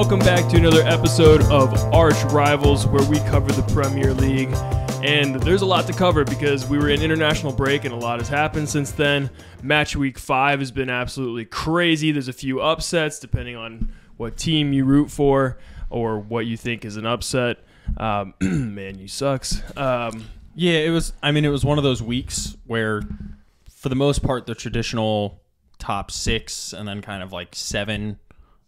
welcome back to another episode of Arch Rivals, where we cover the Premier League. And there's a lot to cover because we were in international break and a lot has happened since then. Match week 5 has been absolutely crazy. There's a few upsets depending on what team you root for or what you think is an upset. Man, you sucks. Yeah, it was. I mean, it was one of those weeks where, for the most part, the traditional top 6 and then kind of like 7,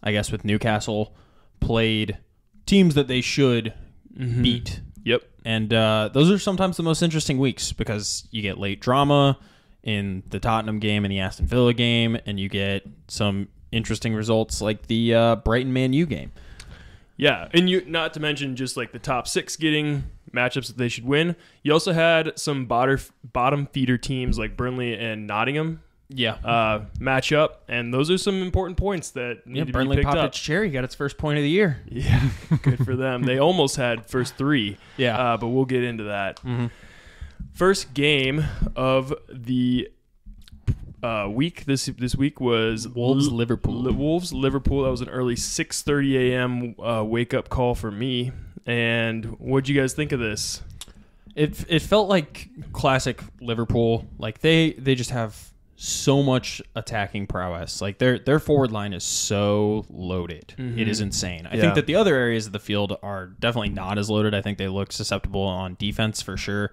I guess, with Newcastle, played teams that they should beat. Yep. And those are sometimes the most interesting weeks because you get late drama in the Tottenham game and the Aston Villa game, and you get some interesting results like the Brighton Man U game. Yeah, and you not to mention just like the top 6 getting matchups that they should win. You also had some bottom feeder teams like Burnley and Nottingham match up, and those are some important points that need to Burnley be picked popped up. its cherry, got its first point of the year. Yeah, good for them. They almost had first 3. Yeah, but we'll get into that. First game of the week this week was Wolves Liverpool. Wolves Liverpool. That was an early 6:30 a.m. wake up call for me. And what'd you guys think of this? It felt like classic Liverpool. Like they just have so much attacking prowess. Like their forward line is so loaded. It is insane. I think that the other areas of the field are definitely not as loaded. I think they look susceptible on defense for sure.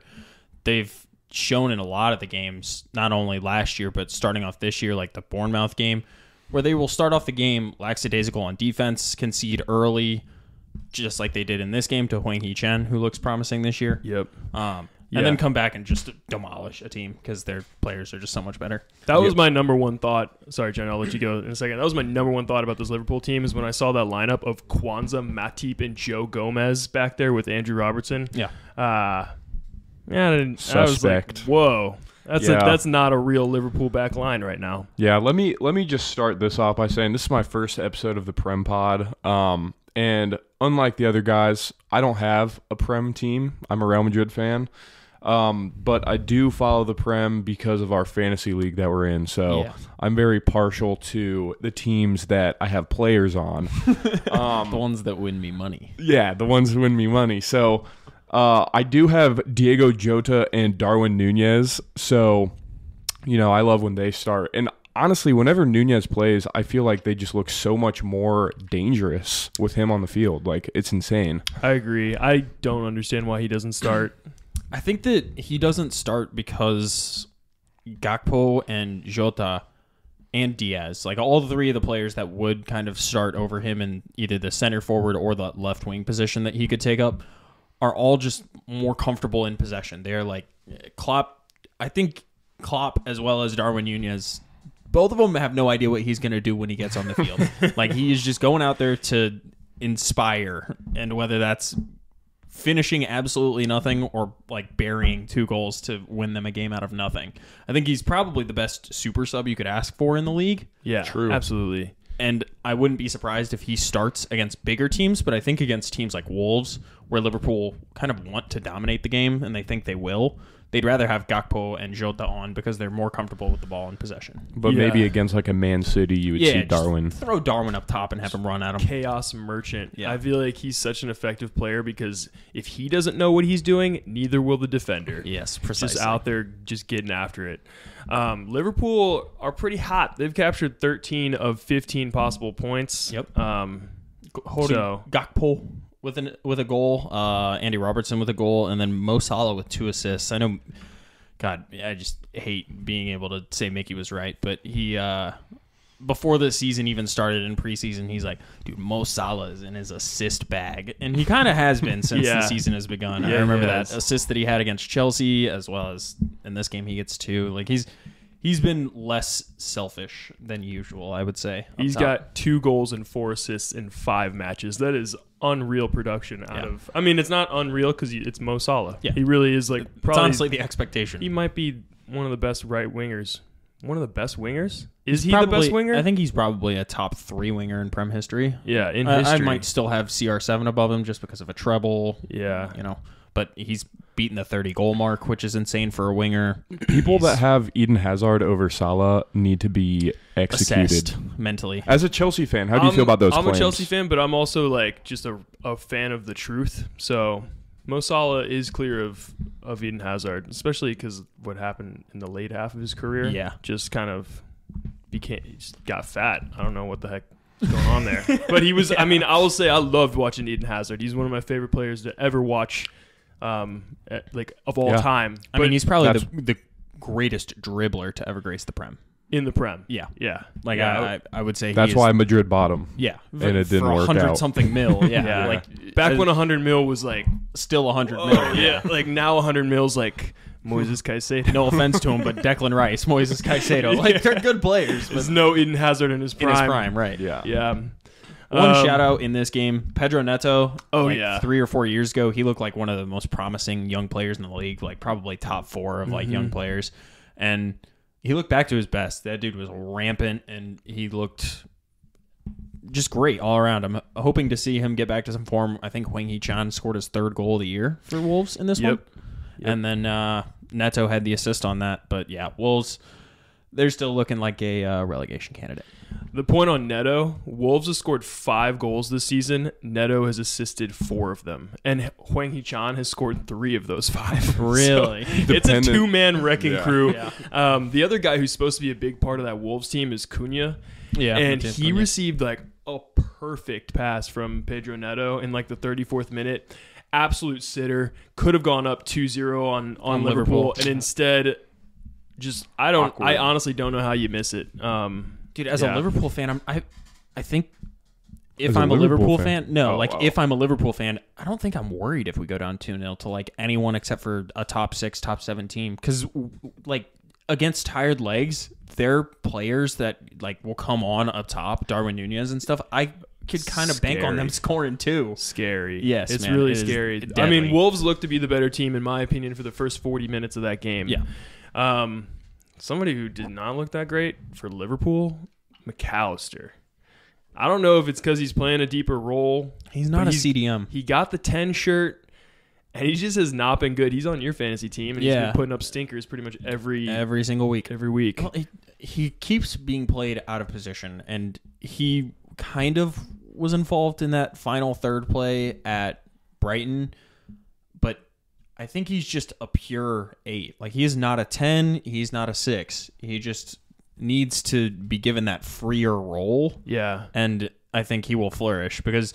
They've shown in a lot of the games, not only last year, but starting off this year, like the Bournemouth game, where they will start off the game lackadaisical on defense, concede early, just like they did in this game to Hwang Hee-Chen, who looks promising this year. Yep. And then come back and just demolish a team because their players are just so much better. That was my number one thought. Sorry, Jen, I'll let you go in a second. That was my number one thought about this Liverpool team is when I saw that lineup of Kwanzaa, Matip, and Joe Gomez back there with Andrew Robertson. Yeah. I was like, whoa. That's not a real Liverpool back line right now. Yeah, let me just start this off by saying this is my first episode of the Prem Pod. And unlike the other guys, I don't have a Prem team. I'm a Real Madrid fan. But I do follow the Prem because of our fantasy league that we're in. So I'm very partial to the teams that I have players on. The ones that win me money. Yeah, the ones who win me money. So I do have Diego Jota and Darwin Nunez. So, I love when they start. And honestly, whenever Nunez plays, I feel like they just look so much more dangerous with him on the field. Like, it's insane. I agree. I don't understand why he doesn't start. I think that he doesn't start because Gakpo and Jota and Diaz, like all 3 of the players that would kind of start over him in either the center forward or the left wing position that he could take up, are all just more comfortable in possession. They're like Klopp. I think Klopp as well as Darwin Nunez, both of them have no idea what he's going to do when he gets on the field. Like he is just going out there to inspire, and whether that's finishing absolutely nothing or like burying 2 goals to win them a game out of nothing. I think he's probably the best super sub you could ask for in the league. Yeah, true. Absolutely. And I wouldn't be surprised if he starts against bigger teams, but I think against teams like Wolves, where Liverpool kind of want to dominate the game and they think they will, they'd rather have Gakpo and Jota on because they're more comfortable with the ball in possession. But maybe against like a Man City, you would see Darwin. Throw Darwin up top and have him run at him. Chaos merchant. Yeah. I feel like he's such an effective player because if he doesn't know what he's doing, neither will the defender. Yes, precisely. Just out there just getting after it. Liverpool are pretty hot. They've captured 13 of 15 possible points. Yep. Gakpo with a goal, Andy Robertson with a goal, and then Mo Salah with 2 assists. I know, God, I just hate being able to say Mickey was right, but he before the season even started in preseason, he's like, dude, Mo Salah is in his assist bag, and he kind of has been since the season has begun. I remember that assist that he had against Chelsea, as well as in this game he gets 2. Like he's been less selfish than usual, I would say. He's got 2 goals and 4 assists in 5 matches. That is unreal production out of. I mean, it's not unreal because it's Mo Salah. Yeah, he really is like. Probably, it's honestly the expectation. He might be one of the best right wingers. One of the best wingers? Is he the best winger? I think he's probably a top 3 winger in Prem history. Yeah, in history. I might still have CR7 above him just because of a treble. Yeah. but he's beaten the 30-goal mark, which is insane for a winger. People that have Eden Hazard over Salah need to be executed. Assessed mentally. As a Chelsea fan, how do you feel about those claims? I'm a Chelsea fan, but I'm also like just a fan of the truth. So Mo Salah is clear of Eden Hazard, especially because what happened in the late half of his career. Yeah. Just kind of he just got fat. I don't know what the heck is going on there. But he was, I mean, I will say I loved watching Eden Hazard. He's one of my favorite players to ever watch, of all time. I mean, he's probably the greatest dribbler to ever grace the Prem. In the Prem. Yeah. Yeah. Like, yeah. I would say that's why Madrid bought him. Yeah. And it didn't for work 100 out. something mil. Yeah. Yeah. Like, back when 100 mil was like still 100 whoa, mil. yeah. Like now 100 mil's like Moises Caicedo. No offense to him, but Declan Rice, Moises Caicedo, like they're good players. There's no Eden Hazard in his prime. In his prime, right? Yeah. Yeah. One shout out in this game, Pedro Neto. Oh, like, yeah. 3 or 4 years ago, he looked like one of the most promising young players in the league, like probably top 4 of like young players. And he looked back to his best. That dude was rampant, and he looked just great all around. I'm hoping to see him get back to some form. I think Hwang Hee-chan scored his 3rd goal of the year for Wolves in this one. Yep. And then Neto had the assist on that. But yeah, Wolves, they're still looking like a relegation candidate. The point on Neto, Wolves have scored 5 goals this season. Neto has assisted 4 of them. And Hwang Hee-chan has scored 3 of those 5. Really? So it's a 2-man wrecking Yeah. crew. Yeah. The other guy who's supposed to be a big part of that Wolves team is Cunha. Yeah. And Matheus he Cunha. received like a perfect pass from Pedro Neto in like the 34th minute. Absolute sitter. Could have gone up 2-0 on Liverpool. And instead, just I honestly don't know how you miss it. Dude, as a Liverpool fan, I think if As a I'm a Liverpool Liverpool fan? fan, Oh, wow. if I'm a Liverpool fan, I don't think I'm worried if we go down 2-0 to like anyone except for a top 6, top 7 team. Because like against tired legs, they're players that like will come on up top, Darwin Nunez and stuff. I could kind of bank on them scoring too. Scary. Yes, it's man, really it is scary. deadly. I mean, Wolves look to be the better team in my opinion for the first 40 minutes of that game. Yeah. Somebody who did not look that great for Liverpool, McAllister. I don't know if it's because he's playing a deeper role. He's not but a CDM. He got the 10 shirt, and he just has not been good. He's on your fantasy team, and he's been putting up stinkers pretty much every single week. Every week. Well, he keeps being played out of position, and he kind of was involved in that final third play at Brighton, but I think he's just a pure 8. Like, he is not a 10. He's not a 6. He just needs to be given that freer role. Yeah. And I think he will flourish because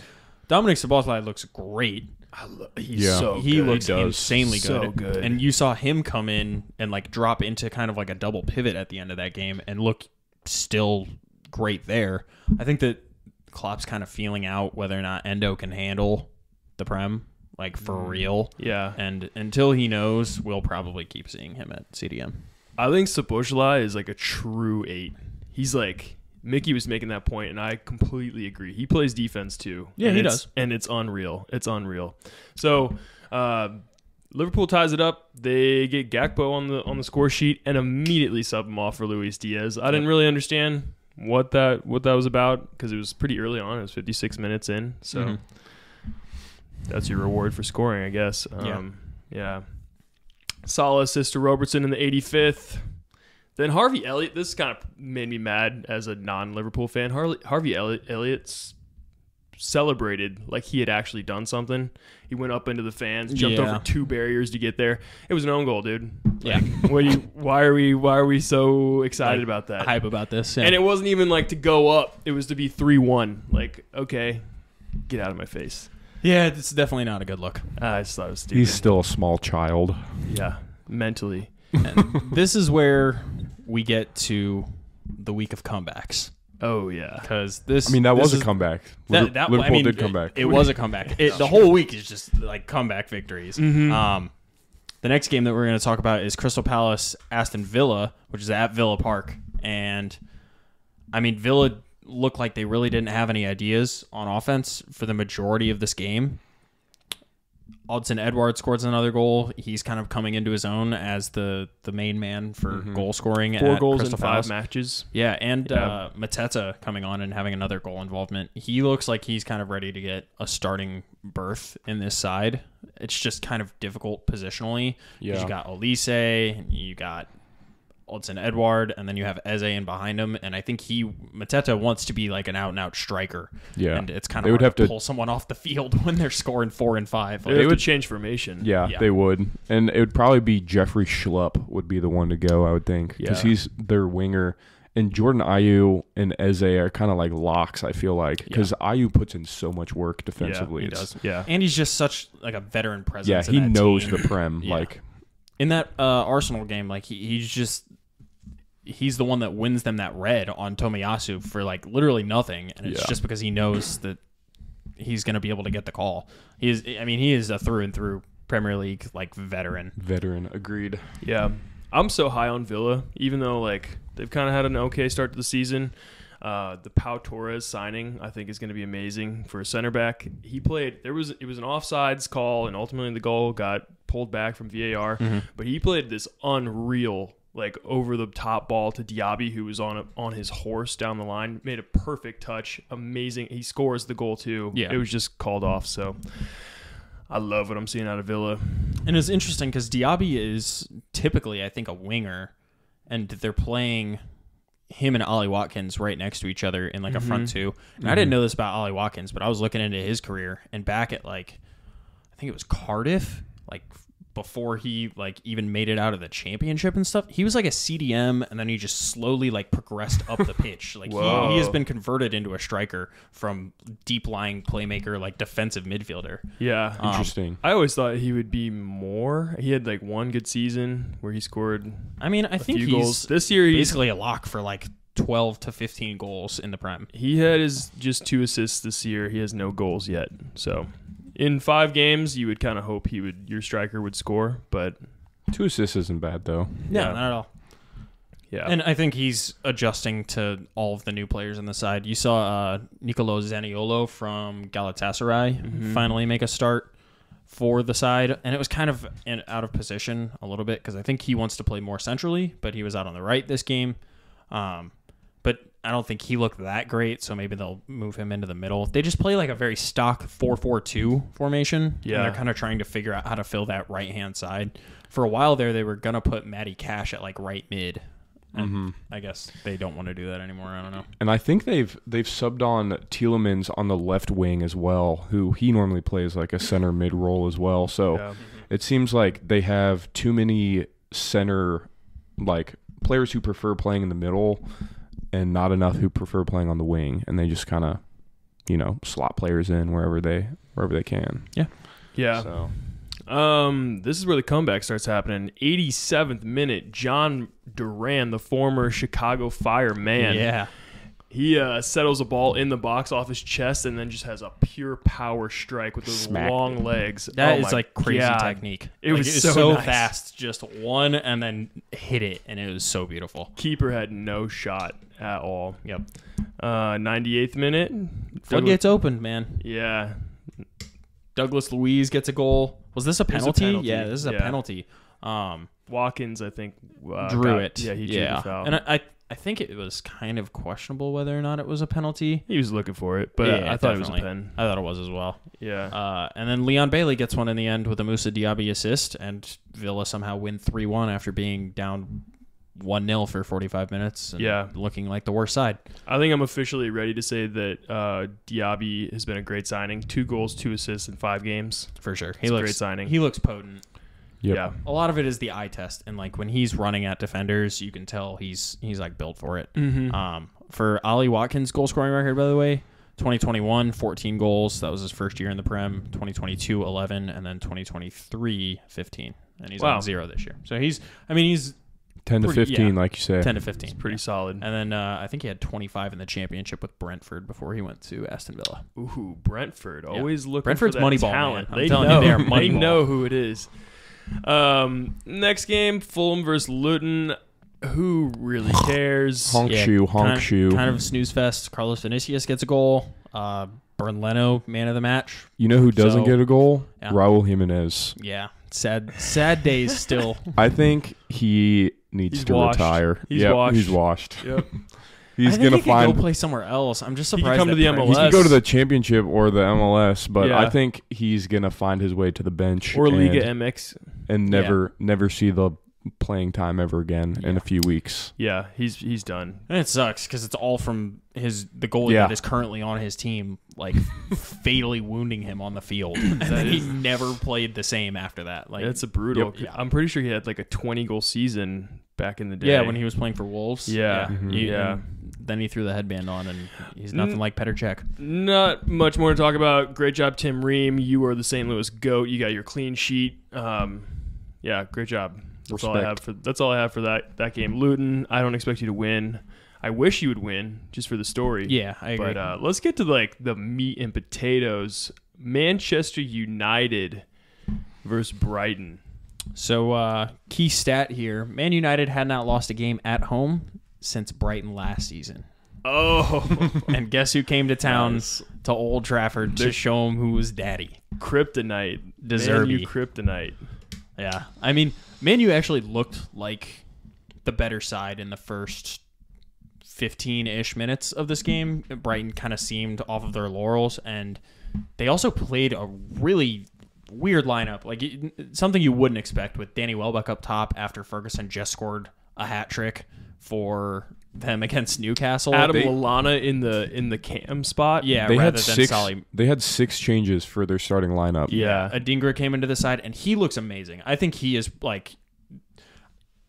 Dominic Szoboszlai looks great. He's so good. He looks does. insanely So good. good. And you saw him come in and like drop into kind of like a double pivot at the end of that game and look still great there. I think that Klopp's kind of feeling out whether or not Endo can handle the Prem, like for real. Yeah. And until he knows, we'll probably keep seeing him at CDM. I think Szoboszlai is like a true 8. He's like, Mickey was making that point, and I completely agree. He plays defense too. Yeah, he does. does. And it's unreal. It's unreal. So Liverpool ties it up. They get Gakpo on the score sheet and immediately sub him off for Luis Diaz. I didn't really understand what that was about because it was pretty early on. It was 56 minutes in. So that's your reward for scoring, I guess. Yeah. Salah assist to Robertson in the 85th. Then Harvey Elliott, this kind of made me mad as a non-Liverpool fan. Harvey Elliott celebrated like he had actually done something. He went up into the fans, jumped over 2 barriers to get there. It was an own goal, dude. Yeah. Why are we so excited about that? Hype about this. Yeah. And it wasn't even like to go up. It was to be 3-1. Like, okay, get out of my face. Yeah, it's definitely not a good look. I just thought it was stupid. He's still a small child. Yeah, mentally. And this is where we get to the week of comebacks. Oh, yeah. Because this, I mean, that was is a comeback. Liverpool did come back. It was a comeback. The whole week is just like comeback victories. Mm-hmm. The next game that we're going to talk about is Crystal Palace Aston Villa, which is at Villa Park. And I mean, Villa looked like they really didn't have any ideas on offense for the majority of this game. Odsonne Edouard scores another goal. He's kind of coming into his own as the main man for goal scoring. 4 at goals Crystal in 5 Palace. matches. Yeah, and Mateta coming on and having another goal involvement. He looks like he's kind of ready to get a starting berth in this side. it's just kind of difficult positionally. Yeah. Because you got Olise, and you got Odsonne Edouard, and then you have Eze in behind him, and I think Mateta wants to be like an out-and-out striker. Yeah. And it's kind They of would hard have to to- pull someone off the field when they're scoring 4 and 5. They would change formation. Yeah, Yeah. they would. And it would probably be Jeffrey Schlupp would be the one to go, I would think. Because Yeah. he's their winger. And Jordan Ayew and Eze are kind of like locks, I feel like. Because Ayew puts in so much work defensively. he It's- does. Yeah. And he's just such like a veteran presence. Yeah, in he that knows team. the Prem. Yeah. Like, In that Arsenal game, like he's the one that wins them that red on Tomiyasu for like literally nothing, and it's Yeah. just because he knows that he's going to be able to get the call. He is a through and through Premier League like veteran. agreed. Yeah. I'm so high on Villa, even though like they've kind of had an okay start to the season. The Pau Torres signing, I think, is going to be amazing for a center back. It was an offsides call, and ultimately the goal got pulled back from VAR. But he played this unreal, like over the top ball to Diaby, who was on his horse down the line. Made a perfect touch, amazing. He scores the goal too. Yeah. It was just called off. So I love what I'm seeing out of Villa. And it's interesting because Diaby is typically, I think, a winger, and they're playing him and Ollie Watkins right next to each other in like a front two. And I didn't know this about Ollie Watkins, but I was looking into his career, and back at like, I think it was Cardiff, like before he like even made it out of the championship and stuff, he was like a CDM, and then he just slowly like progressed up the pitch. Like Whoa. he has been converted into a striker from deep lying playmaker, like defensive midfielder. Yeah. Interesting. I always thought he would be more. He had like one good season where he scored I mean, I think few he's goals. This year he's basically a lock for like 12 to 15 goals in the Prem. he had his just 2 assists this year. He has no goals yet. So in 5 games, you would kind of hope your striker would score, but 2 assists isn't bad, though. Yeah, Yeah. not at all. yeah. And I think he's adjusting to all of the new players on the side. You saw Nicolo Zaniolo from Galatasaray finally make a start for the side, and it was kind of out of position a little bit because I think he wants to play more centrally, but he was out on the right this game. But I don't think he looked that great, so maybe they'll move him into the middle. They just play like a very stock 4-4-2 formation, Yeah. and they're kind of trying to figure out how to fill that right-hand side. For a while there, they were going to put Matty Cash at like right mid. And I guess they don't want to do that anymore. I don't know. And I think they've subbed on Tielemans on the left wing as well, who he normally plays like a center mid role as well. So Yeah. it seems like they have too many center like players who prefer playing in the middle and not enough who prefer playing on the wing, and they just kind of, slot players in wherever they can. Yeah. So This is where the comeback starts happening. 87th minute, John Duran, the former Chicago Fire man. Yeah. He settles a ball in the box off his chest and then just has a pure power strike with those Smack. long legs. That Oh is my like crazy God. technique. It was like, so nice. fast. Just one and then hit it, and it was so beautiful. Keeper had no shot at all. Yep. 98th minute. Floodgates opened, man. Yeah. Douglas Luiz gets a goal. Was this a penalty? penalty. Yeah, this is a Yeah. penalty. Watkins, I think, Drew it. Yeah, he drew the foul. And I think it was kind of questionable whether or not it was a penalty. He was looking for it, but Yeah, I thought it was a definitely. pen. I thought it was as well. Yeah. And then Leon Bailey gets one in the end with a Moussa Diaby assist, and Villa somehow win 3-1 after being down 1-0 for 45 minutes and Yeah. looking like the worst side. I think I'm officially ready to say that Diaby has been a great signing. 2 goals, 2 assists in 5 games. For sure. It's a great signing. He looks potent. Yep. Yeah. A lot of it is the eye test, and like when he's running at defenders, you can tell he's like built for it. For Ollie Watkins' goal scoring record, by the way, 2021 14 goals. That was his first year in the Prem. 2022 11, and then 2023 15, and he's Wow. on 0 this year. So he's 10 to Pretty- 15, yeah. like you say. 10 to 15, Pretty solid. And then I think he had 25 in the championship with Brentford before he went to Aston Villa. Ooh, Brentford. Always looking Brentford's for that Moneyball, talent. man. I'm They telling know. you, they are Moneyball. They know who it is. Next game, Fulham versus Luton. Who really cares? Honk shoe, honk shoe. Kind of a snooze fest. Carlos Vinicius gets a goal. Bern Leno, man of the match. You know who doesn't So- get a goal? Yeah. Raul Jimenez. Yeah, sad days still. I think he needs He's to washed. retire. He's Yep, washed. He's washed. Yep. he's think gonna he could find. go play somewhere else. I'm just He could surprised. come to that the Prem- He MLS. could go to the championship or the MLS, but Yeah. I think he's gonna find his way to the bench or and, Liga MX. and never see the playing time ever again in a few weeks. Yeah, he's done. And it sucks because it's all from the goalie Yeah. that is currently on his team, like fatally wounding him on the field, and then he never played the same after that. Like It's a brutal. Yep. I'm pretty sure he had like a 20-goal season back in the day. yeah, when he was playing for Wolves. Yeah. Yeah. and then he threw the headband on, and he's nothing like Petr Cech. Not much more to talk about. Great job, Tim Ream. You are the St. Louis GOAT. You got your clean sheet. Yeah, great job. That's all I have for that game. Luton, I don't expect you to win. I wish you would win just for the story. Yeah, I agree. But let's get to like the meat and potatoes. Manchester United versus Brighton. So, key stat here: Man United had not lost a game at home since Brighton last season. Oh, And guess who came to town Nice. to Old Trafford to show him who was daddy? kryptonite. Deserby. Man, you kryptonite. Yeah, I mean, Man U actually looked like the better side in the first 15-ish minutes of this game. Brighton kind of seemed off of their laurels, and they also played a really weird lineup, like something you wouldn't expect, with Danny Welbeck up top after Ferguson just scored a hat trick for them against Newcastle. Adam Lallana in the cam spot. yeah, They rather had than six. Solly. They had 6 changes for their starting lineup. Yeah. Adingra came into the side, and he looks amazing. I think he is like.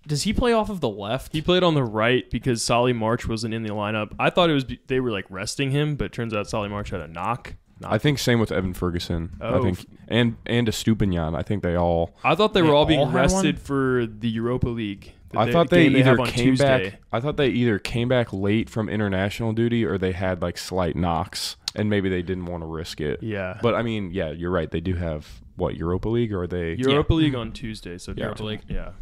Does he play off of the left? He played on the right because Solly March wasn't in the lineup. I thought it was they were like resting him, but it turns out Solly March had a knock. I think same with Evan Ferguson. Oh. I think and Estupinian. I think they all. I thought they were They all being all had rested one? for the Europa League. I thought they game either have on came Tuesday. back. I thought they either came back late from international duty or they had like slight knocks and maybe they didn't want to risk it. Yeah, But I mean, yeah, you're right. They do have what Europa League or are they? Europa League on Tuesday. So Europa League. Yeah,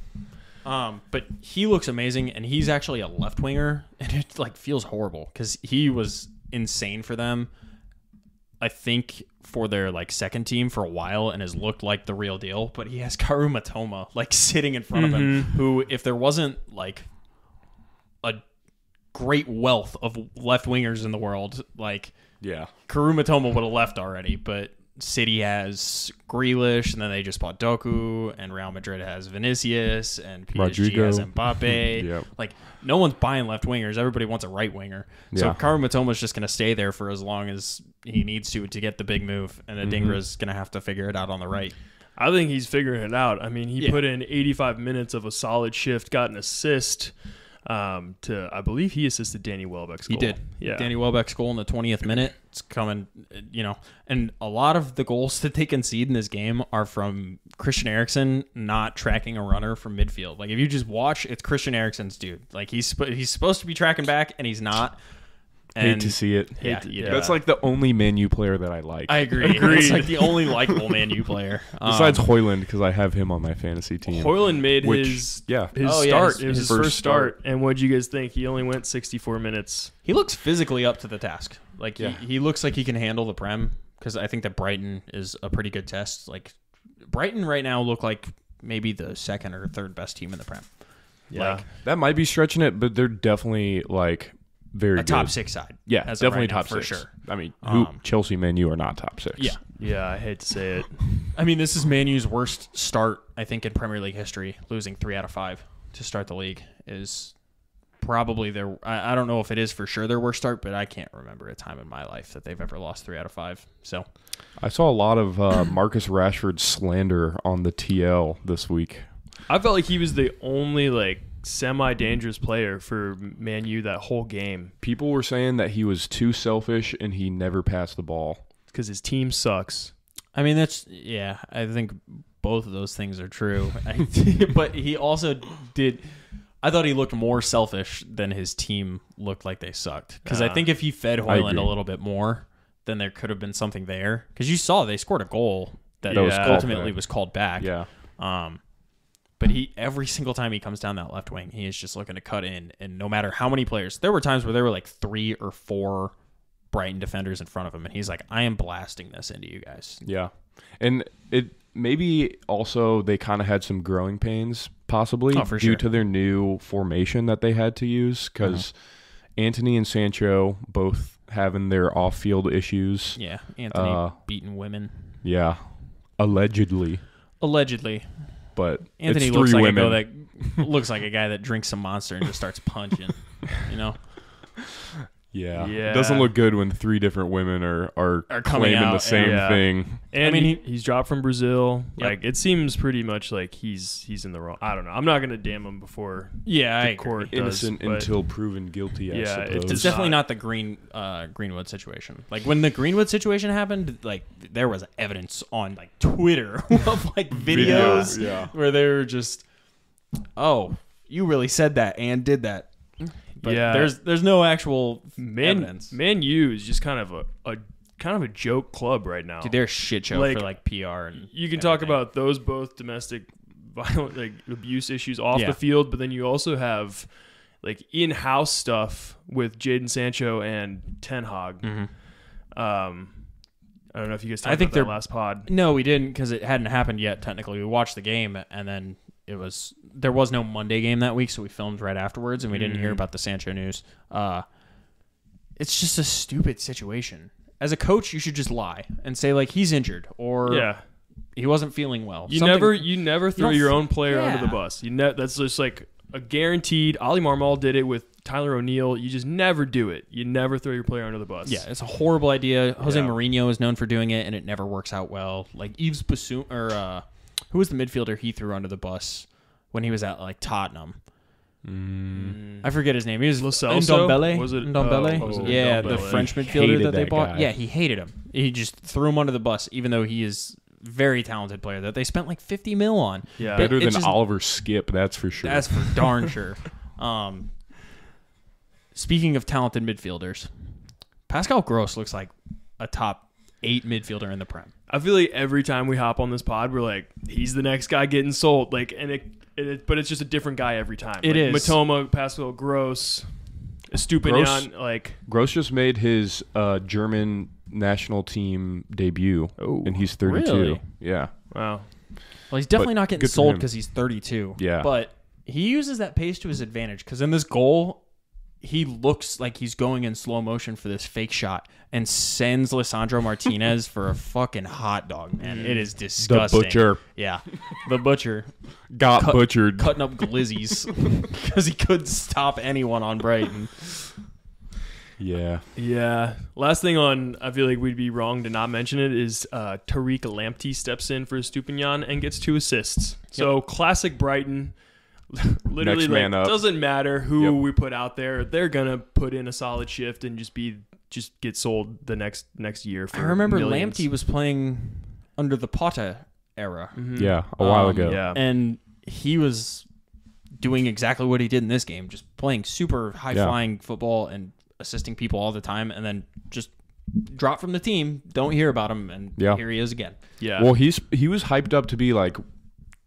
But he looks amazing, and he's actually a left winger, and it like feels horrible because he was insane for them. I think for their like second team for a while, and has looked like the real deal. But he has Karu Matoma like sitting in front of him, who, if there wasn't like a great wealth of left wingers in the world, like Yeah. Karu Matoma would have left already, but City has Grealish, and then they just bought Doku, and Real Madrid has Vinicius, and PSG Rodrigo. has Mbappe. Yep. Like, no one's buying left wingers. Everybody wants a right winger. So Yeah. Karu Matoma's just going to stay there for as long as he needs to get the big move, and Adingra's going to have to figure it out on the right. I think he's figuring it out. I mean, he Yeah. put in 85 minutes of a solid shift, got an assist. I believe he assisted Danny Welbeck's goal. He did. Yeah. Danny Welbeck's goal in the 20th minute. It's coming, and a lot of the goals that they concede in this game are from Christian Eriksen not tracking a runner from midfield. Like, if you just watch, it's Christian Eriksen's dude. Like, he's supposed to be tracking back, and he's not. Hate And to see it. Yeah, Yeah. That's like the only Man U player that I like. I agree. It's like the only likable Man U player. Besides Hoyland, because I have him on my fantasy team. Hoyland made Which- his yeah. his Oh, yeah, start. his- It was his his first first start. And what'd you guys think? He only went 64 minutes. he looks physically up to the task. Like, Yeah. he looks like he can handle the Prem, because I think that Brighton is a pretty good test. Like, Brighton right now look like maybe the second or third best team in the Prem. Yeah. Like, That might be stretching it, but they're definitely like very a good. top 6 side. Yeah, as of definitely right now, top for 6 sure. I mean, Um, Chelsea, Man U are not top 6. Yeah. Yeah, I hate to say it. I mean, this is Man U's worst start, I think, in Premier League history. Losing 3 out of 5 to start the league is probably their. I don't know if it is for sure their worst start, but I can't remember a time in my life that they've ever lost 3 out of 5. So I saw a lot of Marcus Rashford slander on the TL this week. I felt like he was the only like semi-dangerous player for Man U that whole game People were saying that he was too selfish and he never passed the ball. because his team sucks. I mean, I think both of those things are true. But he also did. I thought he looked more selfish than his team looked like they sucked. Because I think if he fed Hoyland agree. a little bit more, then there could have been something there. Because you saw they scored a goal that That was called ultimately back. was called back. Yeah. But every single time he comes down that left wing, he is just looking to cut in. And no matter how many players, there were times where there were like 3 or 4 Brighton defenders in front of him, and he's like, I am blasting this into you guys. Yeah. And it maybe also they kind of had some growing pains possibly Oh, for due sure. to their new formation that they had to use because Anthony and Sancho both having their off-field issues. Yeah, Anthony beating women. Yeah, allegedly. But Anthony it's looks three like women. looks like a guy that drinks some Monster and just starts punching. You know. Yeah. Doesn't look good when three different women are coming claiming out, the same thing. And I mean, he's dropped from Brazil. Yep. Like, it seems pretty much like he's in the wrong. I don't know. I'm not gonna damn him before. Yeah, the I court agree. Innocent does, but until proven guilty, I Yeah, suppose. It's definitely not the Greenwood situation. Like when the Greenwood situation happened, like there was evidence on like Twitter of like videos where they were just, oh, you really said that and did that. But there's no actual evidence. Man U is just kind of a joke club right now. Dude, they're a shit show for like PR and you can talk about those both domestic violent like abuse issues off the field, but then you also have like in-house stuff with Jadon Sancho and Ten Hag. Mm-hmm. I don't know if you guys talked about that last pod. No, we didn't because it hadn't happened yet. Technically, we watched the game and then there was no Monday game that week, so we filmed right afterwards, and we didn't hear about the Sancho news. It's just a stupid situation. As a coach, you should just lie and say like he's injured or he wasn't feeling well. You never throw your own player under the bus. That's just like a guaranteed. Ali Marmol did it with Tyler O'Neill. You just never do it. You never throw your player under the bus. Yeah, it's a horrible idea. Jose Mourinho is known for doing it, and it never works out well. Like Yves Bassoon or who was the midfielder he threw under the bus when he was at like Tottenham? I forget his name. He was Ndombele. Was it Ndombele? Yeah, the French midfielder that they bought. Guy. Yeah, he hated him. He just threw him under the bus, even though he is a very talented player that they spent like 50 mil on. Yeah, better than Oliver Skip, that's for sure. That's for darn sure. Speaking of talented midfielders, Pascal Gross looks like a top 8 midfielder in the Prem. I feel like every time we hop on this pod, we're like, he's the next guy getting sold. Like, but it's just a different guy every time. It is Matoma, Pascal Gross, Stupinian. Gross just made his German national team debut, and he's 32. Really? Yeah. Wow. Well, he's definitely not getting good for sold him. because he's 32. Yeah. But he uses that pace to his advantage because in this goal, he looks like he's going in slow motion for this fake shot and sends Lisandro Martinez for a fucking hot dog, man. It is disgusting. The butcher. Yeah. The butcher. Got butchered. Cutting up glizzies because he couldn't stop anyone on Brighton. Yeah. Yeah. Last thing I feel like we'd be wrong to not mention it, is Tariq Lamptey steps in for Stupinian and gets 2 assists. So classic Brighton. Literally, Next man up. Doesn't matter who we put out there. They're gonna put in a solid shift and just get sold the next year. For I remember millions. Lamptey was playing under the Potta era. Mm-hmm. Yeah, a while ago. Yeah. And he was doing exactly what he did in this game, just playing super high-flying football and assisting people all the time, and then just drop from the team, don't hear about him, and here he is again. Yeah. Well, he was hyped up to be like,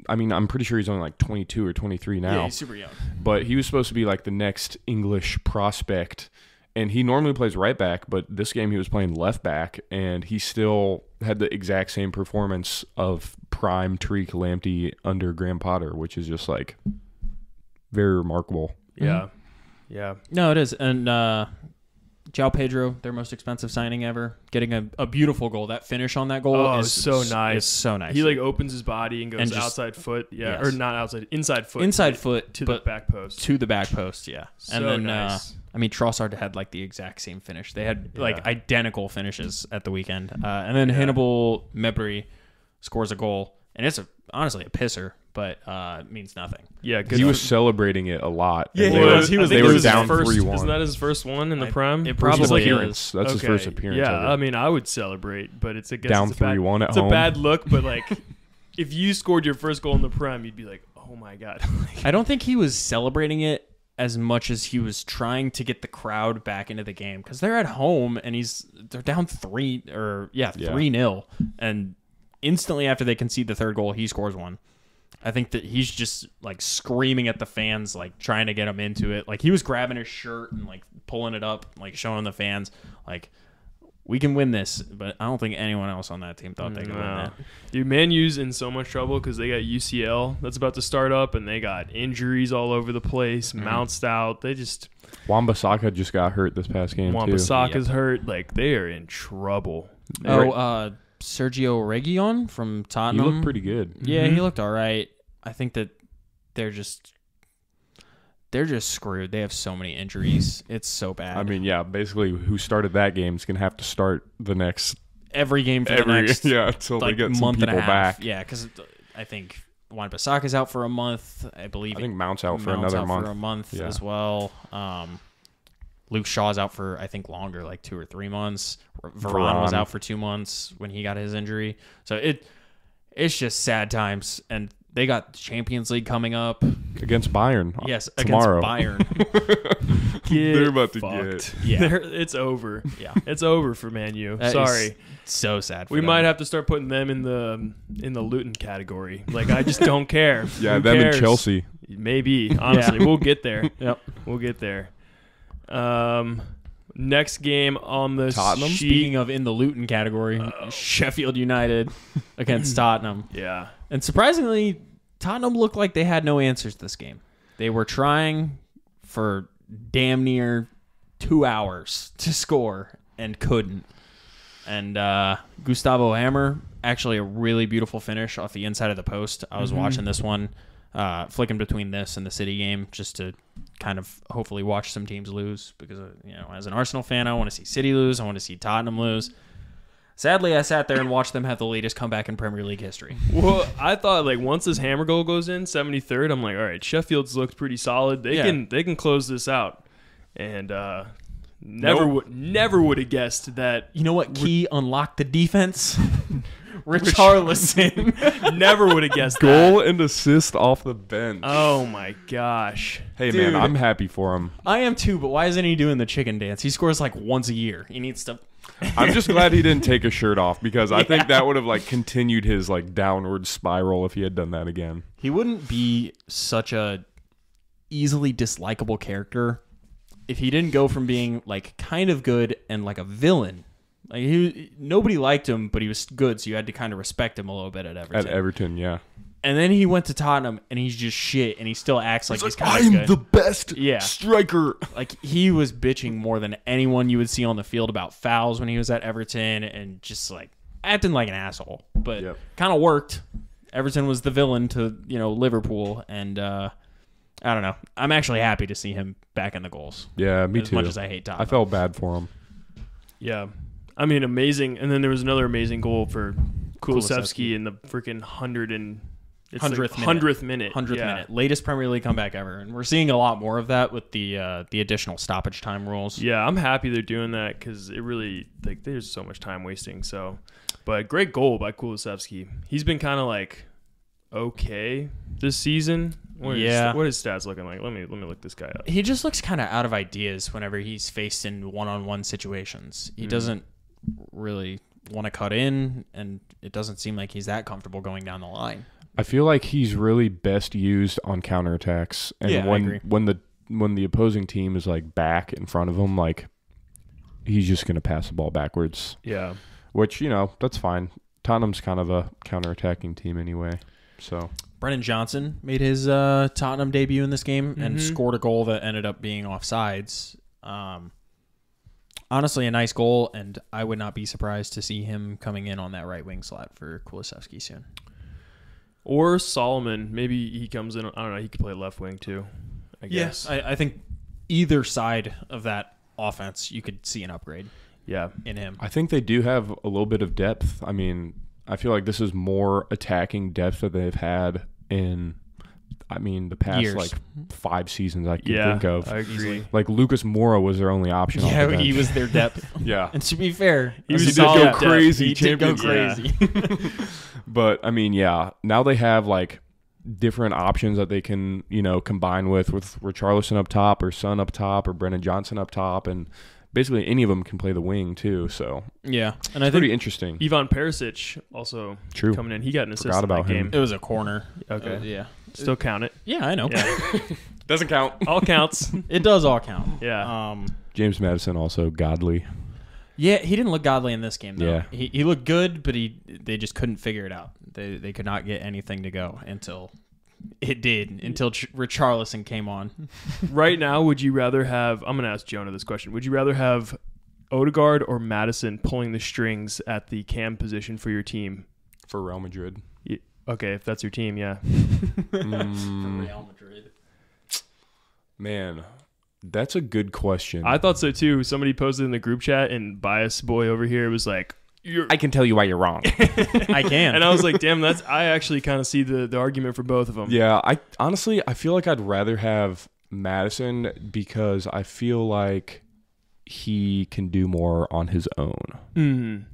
I mean, I'm pretty sure he's only like 22 or 23 now. Yeah, he's super young. But he was supposed to be like the next English prospect, and he normally plays right back, but this game he was playing left back, and he still had the exact same performance of prime Tariq Lamptey under Graham Potter, which is just like very remarkable. Yeah. Yeah. No, it is. And João Pedro, their most expensive signing ever, getting a beautiful goal. That finish on that goal is so nice. It's so nice. He like opens his body and goes And just- outside foot. Yeah. Yes. Or not outside, inside foot. Inside foot to the but back post. to the back post, yeah. So And then, nice. I mean, Trossard had like the exact same finish. They had like identical finishes at the weekend. And then Hannibal Mebry scores a goal, and it's honestly a pisser, but it means nothing. Yeah. He was celebrating it a lot. Yeah, and he they was. He was. They it were was down his first- 3-1. Isn't that his first one in the Prem? It First probably appearance. is. That's his first appearance. Yeah, ever. I mean, I would celebrate, but it's Down 3-1 at It's home. a bad look, but like, if you scored your first goal in the Prem, you'd be like, oh my god. I don't think he was celebrating it as much as he was trying to get the crowd back into the game because they're at home and they're down 3-0, and instantly after they concede the third goal, he scores one. I think that he's just like screaming at the fans, like trying to get them into it. Like he was grabbing his shirt and like pulling it up, like showing the fans, like we can win this, but I don't think anyone else on that team thought they could win that. Dude, Man U's in so much trouble because they got UCL that's about to start up, and they got injuries all over the place. Mount's out. They just Wan-Bissaka just got hurt this past game, too. Wan-Bissaka's hurt. Like, they are in trouble. Sergio Reguilon from Tottenham. He looked pretty good. Yeah, he looked all right. I think that they're just screwed. They have so many injuries. It's so bad. I mean, yeah, basically who started that game is going to have to start the next every game for the next until like, they get some month people and a half. back. Yeah, because I think Wan-Bissaka's out for a month. I think Mount's out for another month. For a month as well. Luke Shaw's out for, I think, longer, like 2 or 3 months. Varane was out for 2 months when he got his injury. So it's just sad times. And they got the Champions League coming up. Against Bayern. Yes, tomorrow. Against Bayern. They're about to fucked. get. Yeah. It's over. Yeah. It's over for Man U. That Sorry. So sad for We them. might have to start putting them in the Luton category. Like, I just don't care. Yeah, Who them cares? and Chelsea. Maybe. Honestly, we'll get there. Yep. We'll get there. Next game on the Tottenham? sheet. Speaking of in the Luton category, Sheffield United against Tottenham. Yeah. And surprisingly, Tottenham looked like they had no answers this game. They were trying for damn near 2 hours to score and couldn't. And Gustavo Hammer, actually a really beautiful finish off the inside of the post. I was watching this one, flicking between this and the City game just to kind of hopefully watch some teams lose because, as an Arsenal fan, I want to see City lose. I want to see Tottenham lose. Sadly, I sat there and watched them have the latest comeback in Premier League history. Well, I thought, like, once this Hammer goal goes in, 73rd, I'm like, all right, Sheffield's looked pretty solid. They can close this out. And never would have guessed that. You know what key unlocked the defense? Richarlison. Never would have guessed Goal that. and assist off the bench. Oh, my gosh. Hey, Dude. man, I'm happy for him. I am too, but why isn't he doing the chicken dance? He scores like once a year. He needs to... I'm just glad he didn't take a shirt off because I think that would have like continued his like downward spiral if he had done that again. He wouldn't be such a easily dislikable character if he didn't go from being like kind of good and like a villain. Like nobody liked him, but he was good, so you had to kind of respect him a little bit at Everton. At Everton, yeah. And then he went to Tottenham, and he's just shit, and he still acts like he's kind of I'm good. the best Yeah. striker. Like, he was bitching more than anyone you would see on the field about fouls when he was at Everton and just, like, acting like an asshole. But kind of worked. Everton was the villain to, Liverpool. And, I don't know. I'm actually happy to see him back in the goals. Yeah, me as too. As much as I hate Tottenham. I felt bad for him. Yeah. I mean, amazing. And then there was another amazing goal for Kulusevski in the freaking 100th minute. 100th minute. Latest Premier League comeback ever. And we're seeing a lot more of that with the additional stoppage time rules. Yeah, I'm happy they're doing that because it really, like, there's so much time wasting. So, but great goal by Kulusevski. He's been kind of like okay this season. What is his stats looking like? Let me look this guy up. He just looks kind of out of ideas whenever he's faced in one-on-one situations. He doesn't really want to cut in, and it doesn't seem like he's that comfortable going down the line. I feel like he's really best used on counterattacks. And I agree. when the opposing team is like back in front of him, like he's just gonna pass the ball backwards. Yeah. Which, that's fine. Tottenham's kind of a counterattacking team anyway. So Brennan Johnson made his Tottenham debut in this game and scored a goal that ended up being offsides. Honestly, a nice goal, and I would not be surprised to see him coming in on that right wing slot for Kulusevski soon. Or Solomon. Maybe he comes in. I don't know. He could play left wing too, I guess. Yes. I think either side of that offense, you could see an upgrade in him. I think they do have a little bit of depth. I mean, I feel like this is more attacking depth that they've had in, the past years. like 5 seasons I can think of. I agree. Like Lucas Moura was their only option. off the bench. He was their depth. Yeah. And to be fair, He did solid go crazy. He did go Champions crazy. But now they have like different options that they can, combine with Richarlison up top or Son up top or Brennan Johnson up top, and basically any of them can play the wing too. So Yeah. And it's I pretty think interesting. Ivan Perisic also coming in. He got an assist Forgot in that about him. game. it was a corner. Okay. Yeah. Still count it. Yeah, I know. Yeah. Doesn't count. All counts. It does all count. Yeah. James Madison also godly. Yeah, he didn't look godly in this game, though. Yeah. He looked good, but they just couldn't figure it out. They could not get anything to go until Richarlison came on. Right now, would you rather have... I'm going to ask Jonah this question. Would you rather have Odegaard or Madison pulling the strings at the cam position for your team? For Real Madrid. Okay, if that's your team, yeah. For Real Madrid. Man, that's a good question. I thought so, too. Somebody posted in the group chat, and Bias Boy over here was like... I can tell you why you're wrong. I can. And I was like, damn, I actually kind of see the argument for both of them. Yeah, I feel like I'd rather have Madison because I feel like he can do more on his own. Mm.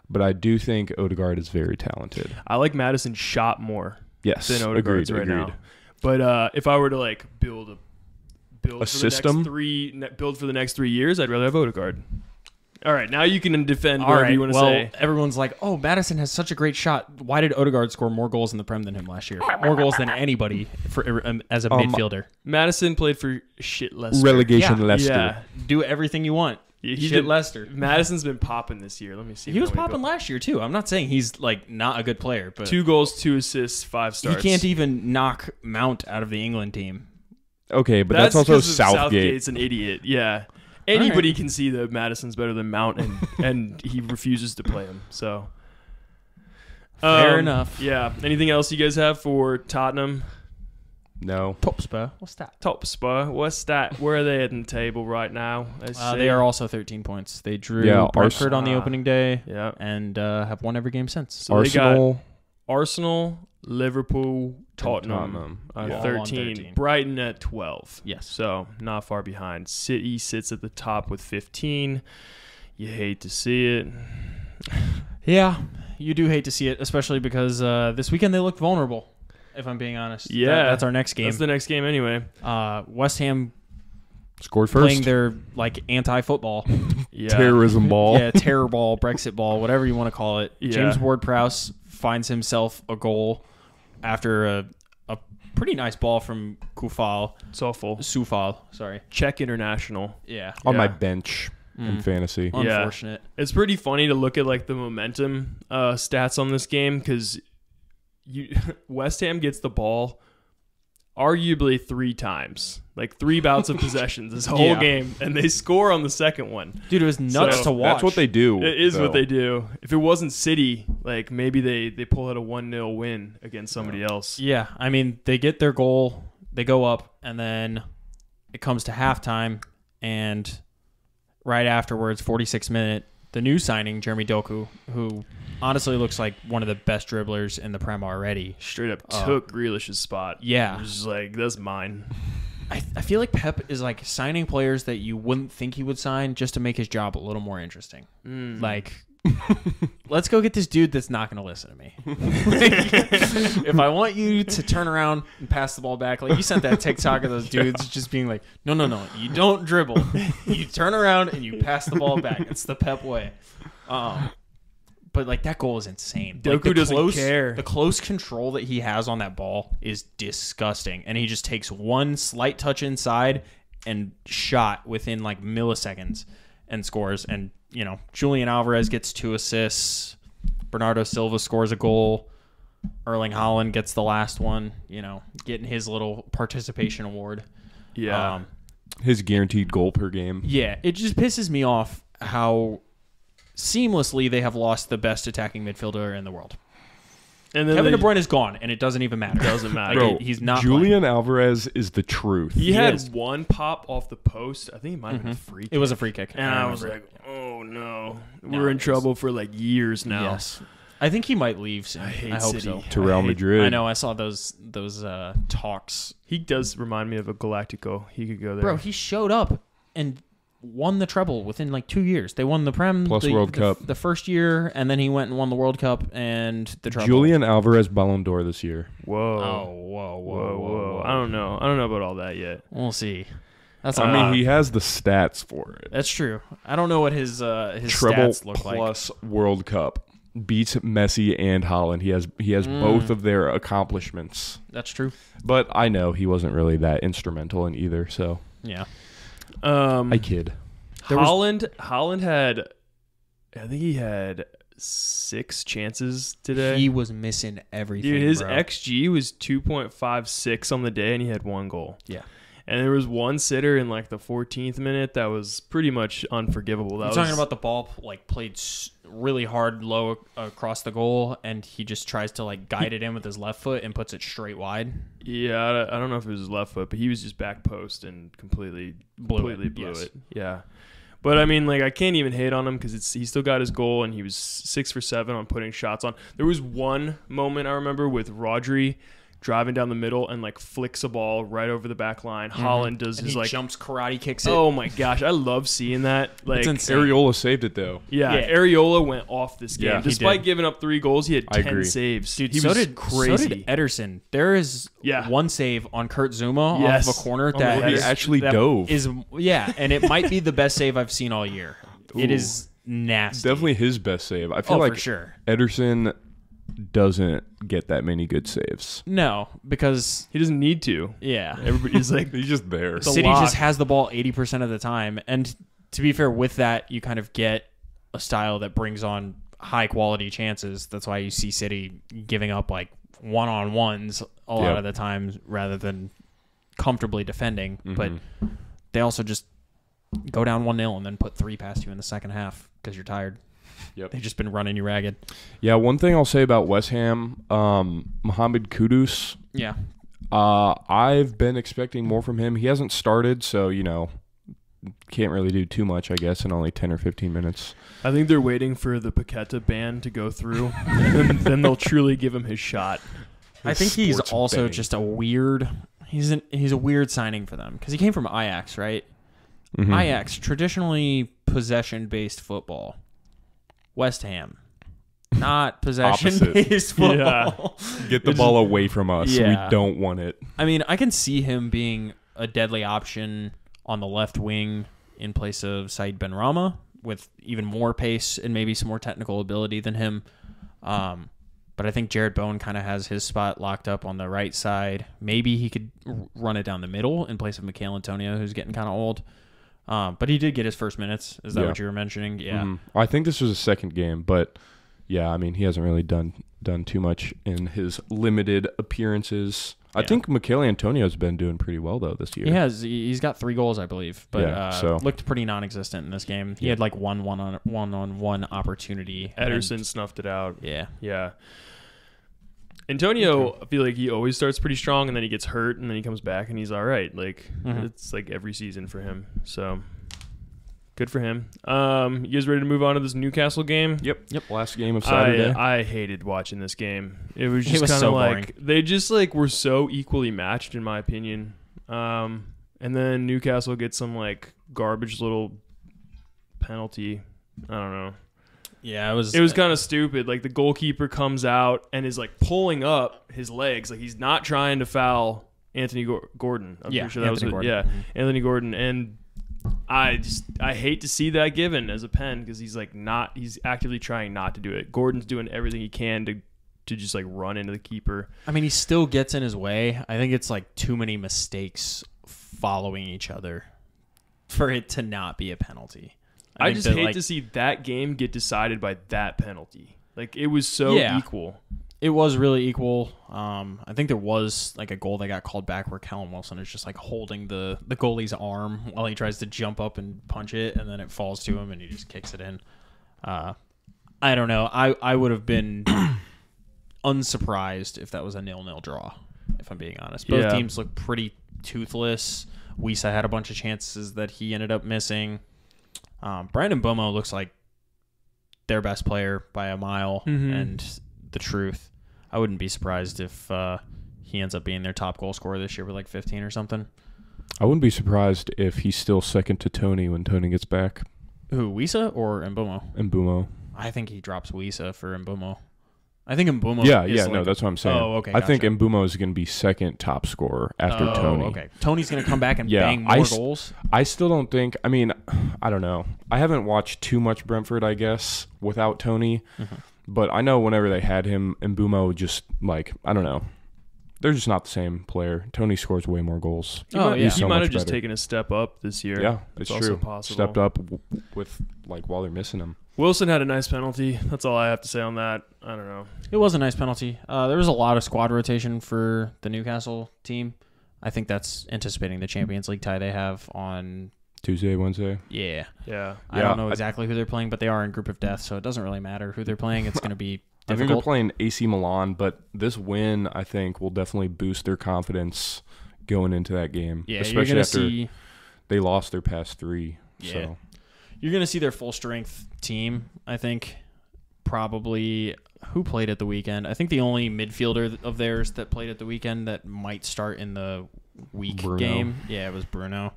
But I do think Odegaard is very talented. I like Madison's shot more Yes, than Odegaard's agreed. now. But if I were to like build A system? build for the next 3 years, I'd rather have Odegaard. All right, now you can defend All whatever right, you want to well, say. everyone's like, oh, Madison has such a great shot. Why did Odegaard score more goals in the Prem than him last year? More goals than anybody as a midfielder. Madison played for shit Leicester. Relegation Yeah. Leicester. Yeah. Do everything you want. He's Shit been- Leicester. Madison's been popping this year. Let me see. He was how many popping goals. last year, too. I'm not saying he's like not a good player, but 2 goals, 2 assists, 5 he starts. can't even knock Mount out of the England team. Okay, but that's also 'cause of Southgate. Southgate's an idiot. Yeah. Anybody can see that Madison's better than Mount, and he refuses to play him. So Fair enough. Yeah. Anything else you guys have for Tottenham? No. Top Spur. What's that? Top Spur. What's that? Where are they at the table right now? Let's see. They are also 13 points. They drew Yeah, Brentford on the Arsenal. opening day Yeah. and have won every game since. So they got Arsenal. Arsenal, Liverpool, Tottenham, Yeah. All on 13. 13. Brighton at 12. Yes. So not far behind. City sits at the top with 15. You hate to see it. Yeah, you do hate to see it, especially because this weekend they looked vulnerable, if I'm being honest. Yeah. That's our next game. That's the next game anyway. West Ham Scored first. playing their like anti-football. Yeah. Terrorism ball. Yeah, terror ball, Brexit ball, whatever you want to call it. Yeah. James Ward-Prowse finds himself a goal after a pretty nice ball from Soufal. Sorry. Czech international. Yeah. On my Yeah. bench in fantasy. Unfortunate. It's pretty funny to look at like the momentum stats on this game because West Ham gets the ball arguably 3 times, like 3 bouts of possessions this whole Yeah. game, and they score on the second one. Dude, it was nuts So to watch. That's what they do. It is though. what they do. If it wasn't City, like maybe they pull out a 1-0 win against somebody else. Yeah, I mean, they get their goal, they go up, and then it comes to halftime, and right afterwards, 46th minute, the new signing, Jeremy Doku, who honestly looks like one of the best dribblers in the Prem already. Straight up took Grealish's spot. Yeah. It was just like, that's mine. I feel like Pep is like signing players that you wouldn't think he would sign just to make his job a little more interesting. Like, let's go get this dude that's not going to listen to me. If I want you to turn around and pass the ball back, like you sent that TikTok of those dudes just being like, no, you don't dribble. You turn around and you pass the ball back. It's the Pep way. But like that goal is insane. Doku Like, doesn't care. The close control that he has on that ball is disgusting. And he just takes one slight touch inside and shot within like milliseconds and scores. And, you know, Julian Alvarez gets 2 assists. Bernardo Silva scores a goal. Erling Haaland gets the last one, you know, getting his little participation award. Yeah. His guaranteed goal per game. Yeah, it just pisses me off how seamlessly they have lost the best attacking midfielder in the world. And then Kevin they- De Bruyne is gone, and it doesn't even matter. Doesn't matter. Like, Bro, he's not Julian Alvarez is the truth. He He had is. one pop off the post. I think it might have been a free playing. kick. It was a free kick. And I was remember. like, oh no. No, We're in it was- trouble for like years now. Yes. I think he might leave soon. I hate I hope City. so. To Real Madrid. I know. I saw those talks. He does remind me of a Galactico. He could go there. Bro, he showed up and won the treble within like 2 years. They won the Prem Plus World Cup. the first year, and then he went and won the World Cup and the treble. Julian Alvarez Ballon d'Or this year. Whoa. Whoa. I don't know. I don't know about all that yet. We'll see. That's I mean, he has the stats for it. that's true. I don't know what his Treble stats look like. plus World Cup. Beats Messi and Haaland. He has both of their accomplishments. That's true. But I know he wasn't really that instrumental in either, so Yeah. I kid. Holland had I think he had 6 chances today. He was missing everything. Dude, his bro. XG was 2.56 on the day, and he had 1 goal. Yeah. And there was one sitter in like the 14th minute that was pretty much unforgivable. You're talking about the ball like played really hard low across the goal, and he just tries to like guide it in with his left foot and puts it straight wide. Yeah, I don't know if it was his left foot, but he was just back post and completely blew it. Yeah. But I mean, like, I can't even hate on him because he still got his goal, and he was 6 for 7 on putting shots on. There was one moment I remember with Rodri driving down the middle and like flicks a ball right over the back line. Holland does And his he like jumps karate kicks it. Oh my gosh, I love seeing that. Like It's insane. Areola saved it though. Yeah, Areola went off this game. Yeah, he Despite did. giving up 3 goals, he had I 10 agree. saves. Dude, he so was did crazy. So did Ederson. There is one save on Kurt Zuma Yes. off of a corner Oh, that where he is- actually that dove. And it might be the best save I've seen all year. It is nasty. Definitely his best save. I feel like for sure. Ederson doesn't get that many good saves. No, because He doesn't need to. Everybody's like, He's just there. a City lot. just has the ball 80% of the time. And to be fair, with that, you kind of get a style that brings on high quality chances. That's why you see City giving up like one-on-ones a lot of the time rather than comfortably defending. But they also just go down 1-0 and then put 3 past you in the second half because you're tired. Yep. They've just been running you ragged. Yeah, one thing I'll say about West Ham, Mohamed Kudus, Yeah. I've been expecting more from him. He hasn't started, so, can't really do too much, I guess, in only 10 or 15 minutes. I think they're waiting for the Paqueta ban to go through, and then they'll truly give him his shot. I think he's Sports also betting. just a weird. He's a weird signing for them because he came from Ajax, right? Mhm. Ajax, traditionally possession-based football. West Ham, not possession-based football. Get the ball away from us. Yeah. We don't want it. I mean, I can see him being a deadly option on the left wing in place of Said Benrahma with even more pace and maybe some more technical ability than him. But I think Jared Bowen kind of has his spot locked up on the right side. Maybe he could run it down the middle in place of Mikel Antonio, who's getting kind of old. But he did get his first minutes. Is that what you were mentioning? Yeah. Mhm. I think this was his second game, but yeah, I mean, he hasn't really done too much in his limited appearances. I think Mikel Antonio's been doing pretty well though this year. He has. He's got 3 goals, I believe, but so looked pretty non-existent in this game. He had like one-on-one opportunity. Ederson snuffed it out. Yeah. Yeah. Antonio, I feel like he always starts pretty strong, and then he gets hurt, and then he comes back, and he's all right. Like, it's like every season for him. So, good for him. You guys ready to move on to this Newcastle game? Yep. Last game of Saturday. I hated watching this game. It was just was kind of so like boring. they just like were so equally matched, in my opinion. And then Newcastle gets some like garbage little penalty. I don't know. Yeah, it was kind of stupid. Like the goalkeeper comes out and is like pulling up his legs, like he's not trying to foul Anthony Gordon. I'm pretty sure that was Anthony it. Gordon. Yeah, Anthony Gordon. And I hate to see that given as a pen because he's like he's actively trying not to do it. Gordon's doing everything he can to just like run into the keeper. I mean, he still gets in his way. I think it's like too many mistakes following each other for it to not be a penalty. I think just that, hate like, to see that game get decided by that penalty. Like it was so equal. It was really equal. I think there was like a goal that got called back where Callum Wilson is just like holding the goalie's arm while he tries to jump up and punch it, and then it falls to him and he just kicks it in. I don't know. I would have been unsurprised if that was a 0-0 draw, if I'm being honest. Both teams look pretty toothless. Wisa had a bunch of chances that he ended up missing. Brandon Bomo looks like their best player by a mile, and the truth, I wouldn't be surprised if he ends up being their top goal scorer this year with like 15 or something. I wouldn't be surprised if he's still second to Tony when Tony gets back. Who, Wisa or Mbumo? Mbumo. I think he drops Wisa for Mbumo. I think Mbumo. That's what I'm saying. Oh, okay. I think gotcha. Mbumo is going to be second top scorer after Tony. Okay. Tony's going to come back and bang more goals. I still don't think. I mean, I don't know. I haven't watched too much Brentford, I guess, without Tony. But I know whenever they had him, Mbumo just like, I don't know, they're just not the same player. Tony scores way more goals. Oh, yeah. He's He so might much have just better. taken a step up this year. Yeah, it's also true. possible. Stepped up with while they're missing him. Wilson had a nice penalty. That's all I have to say on that. I don't know. It was a nice penalty. There was a lot of squad rotation for the Newcastle team. I think that's anticipating the Champions League tie they have on Tuesday, Wednesday. Yeah. Yeah. I don't know exactly who they're playing, but they are in group of death, so it doesn't really matter who they're playing. It's going to be I think they're difficult. playing AC Milan, but this win, I think, will definitely boost their confidence going into that game. Yeah, especially you're going to after see they lost their past 3. Yeah. So you're going to see their full strength team, I think. Probably who played at the weekend? I think the only midfielder of theirs that played at the weekend that might start in the week Bruno. game. Yeah, it was Bruno.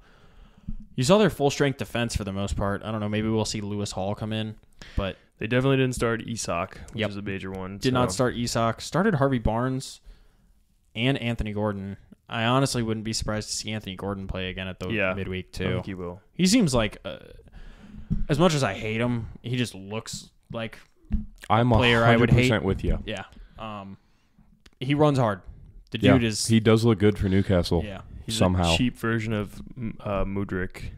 You saw their full strength defense for the most part. I don't know. Maybe we'll see Lewis Hall come in, but They definitely didn't start Isak, which Yep. is a major one. did not start Isak. Started Harvey Barnes and Anthony Gordon. I honestly wouldn't be surprised to see Anthony Gordon play again at the midweek I too. think he will. He seems like, as much as I hate him, he just looks like I'm player 100% I would hate. with you. Yeah. He runs hard. The Yeah, dude is. he does look good for Newcastle. Yeah. He's somehow. a cheap version of Mudryk.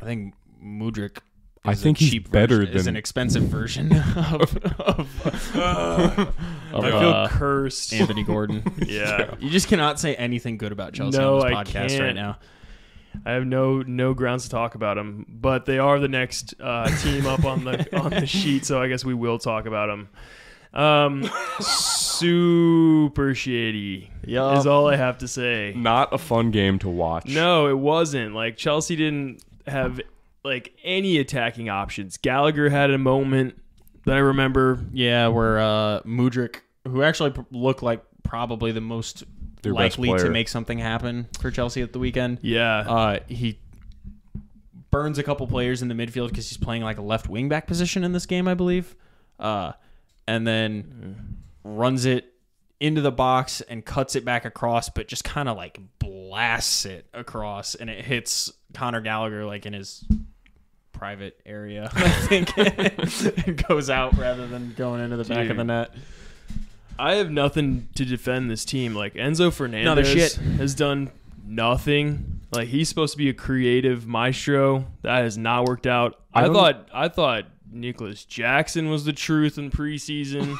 I think Mudryk. I Is think a he's cheap better version, is than- an expensive version of I feel cursed. Anthony Gordon. Yeah. You just cannot say anything good about Chelsea No, on this I podcast can't. right now. I have no grounds to talk about them, but they are the next team up on the sheet, so I guess we will talk about them. Super shitty is all I have to say. Not a fun game to watch. No, it wasn't. Like, Chelsea didn't have like any attacking options. Gallagher had a moment that I remember. Yeah, where Mudryk, who actually looked like probably the most Their best likely to player. make something happen for Chelsea at the weekend. Yeah. He burns a couple players in the midfield because he's playing like a left wing back position in this game, I believe. And then runs it into the box and cuts it back across, but just kind of like blasts it across, and it hits Conor Gallagher like in his private area, I think. It goes out rather than going into the back of the net. I have nothing to defend this team. Like, Enzo Another Fernandez shit. has done nothing. Like, he's supposed to be a creative maestro. That has not worked out. I thought Nicholas Jackson was the truth in preseason.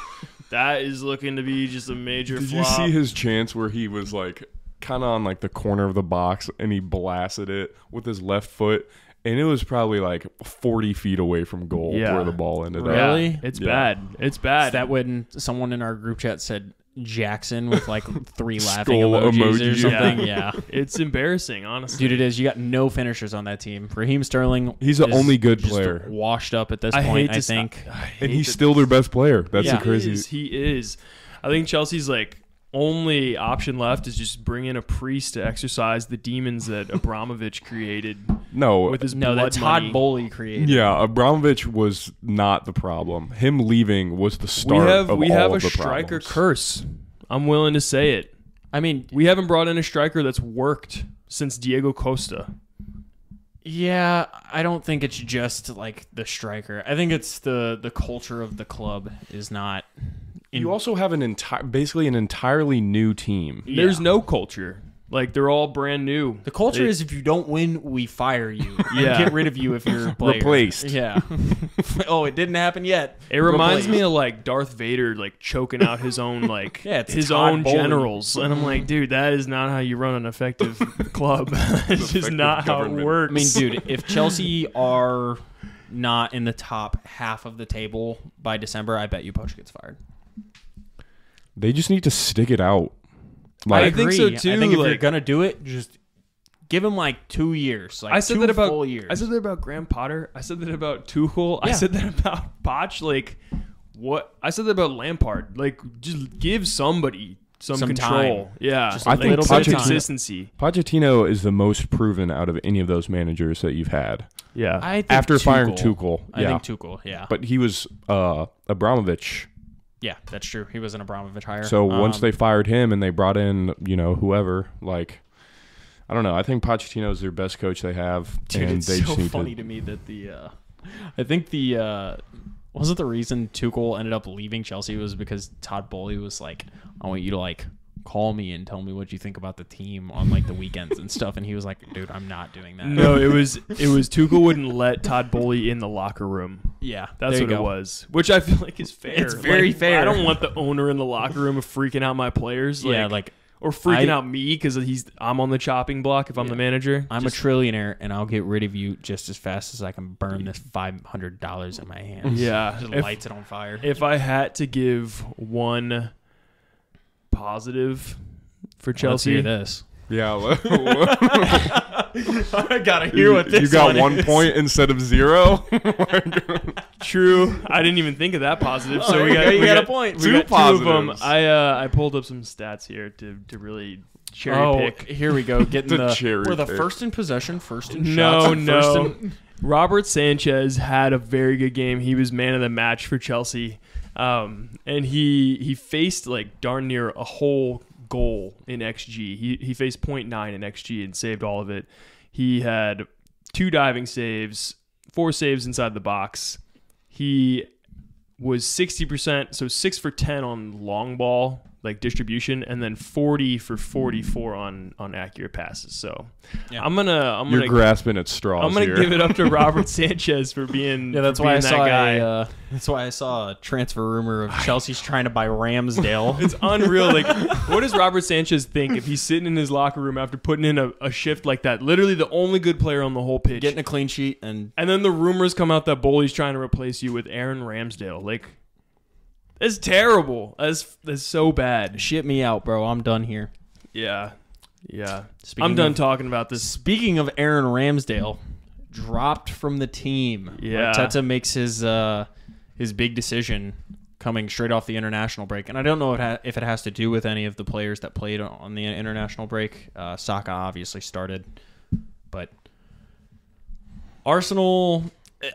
That is looking to be just a major Did flop. you see his chance where he was like kind of on like the corner of the box and he blasted it with his left foot, and it was probably like 40 feet away from goal Yeah. where the ball ended up. Really? Yeah, it's Yeah. bad. It's bad. Is that when someone in our group chat said Jackson with like 3 laughing Skull emojis or emoji. something? Yeah. It's embarrassing, honestly. Dude, it is. You got no finishers on that team. Raheem Sterling. He's the is only good just player. washed up at this I point, hate to think. And he's still their best player. That's Yeah. the crazy. He is. I think Chelsea's like only option left is just bring in a priest to exorcise the demons that Abramovich created No, with his No, blood that Todd money. Bowley created. yeah, Abramovich was not the problem. Him leaving was the start of we all have a of the striker problems. curse. I'm willing to say it. I mean, We haven't brought in a striker that's worked since Diego Costa. yeah, I don't think it's just like the striker. I think it's the culture of the club is not. You also have basically an entirely new team. There's no culture. Like, they're all brand new. The culture is if you don't win, we fire you. Yeah. Get rid of you if you're a player. Replaced. Yeah. Oh, it didn't happen yet. It reminds Replaced. me of like Darth Vader, like choking out his own like Yeah, it's his Todd own Bowley. generals, and I'm like, dude, that is not how you run an effective club. It's just Effective not how it government. works. I mean, dude, if Chelsea are not in the top half of the table by December, I bet you Poch gets fired. They just need to stick it out. I Like, think agree. so, too, I think if you're like- gonna do it, just give him like 2 years. Like I said 2 that about full years. I said that about Graham Potter. I said that about Tuchel. I Yeah. said that about Poch. Like, what? I said that about Lampard. Like, just give somebody some control. time. Yeah, Just a like, little some bit of time. consistency. Pochettino is the most proven out of any of those managers that you've had. Yeah, I think After firing Tuchel, I yeah. think Tuchel. Yeah, But he was Abramovich. yeah, that's true. He was an Abramovich hire. So once they fired him and they brought in, whoever, like, I don't know. I think Pochettino is their best coach they have, Dude, and it's they so just need funny to me that I think wasn't the reason Tuchel ended up leaving Chelsea was because Todd Bowley was like, I want you to like call me and tell me what you think about the team on like the weekends and stuff. And he was like, dude, I'm not doing that. No, it was Tuchel wouldn't let Todd Bowley in the locker room. Yeah, that's what it was, which I feel like is fair. It's very fair. I don't want the owner in the locker room freaking out my players. Or freaking out me because I'm on the chopping block if I'm the manager. I'm a trillionaire, and I'll get rid of you just as fast as I can burn this $500 in my hands. Yeah. Just lights it on fire. If I had to give one positive for Chelsea. Let's hear this. Yeah. I got to hear what this You got one 1 is. point instead of 0? True. I didn't even think of that positive. So we got a point. We got 2 of them. positives. I pulled up some stats here to really cherry pick. Here we go. Getting The cherry we're the pick. first in possession, first in No, shots. no. Robert Sanchez had a very good game. He was man of the match for Chelsea. And he faced like darn near a whole goal in XG. He faced 0.9 in XG and saved all of it. He had 2 diving saves, 4 saves inside the box. He was 60%, so 6 for 10 on long ball, like distribution, and then 40 for 44 on accurate passes. So Yeah. I'm gonna You're grasping at straws. I'm gonna here. give it up to Robert Sanchez for being Yeah, that's for why I being that saw guy. that's why I saw a transfer rumor of Chelsea's trying to buy Ramsdale. It's unreal. Like, what does Robert Sanchez think if he's sitting in his locker room after putting in a shift like that? Literally the only good player on the whole pitch. Getting a clean sheet and And then the rumors come out that Bowley's trying to replace you with Aaron Ramsdale. Like, it's terrible. That's so bad. shit me out, bro. I'm done here. Yeah. Speaking I'm done of- talking about this. Speaking of Aaron Ramsdale, dropped from the team. Yeah. Arteta makes his big decision coming straight off the international break, and I don't know if it has to do with any of the players that played on the international break. Saka obviously started, but Arsenal,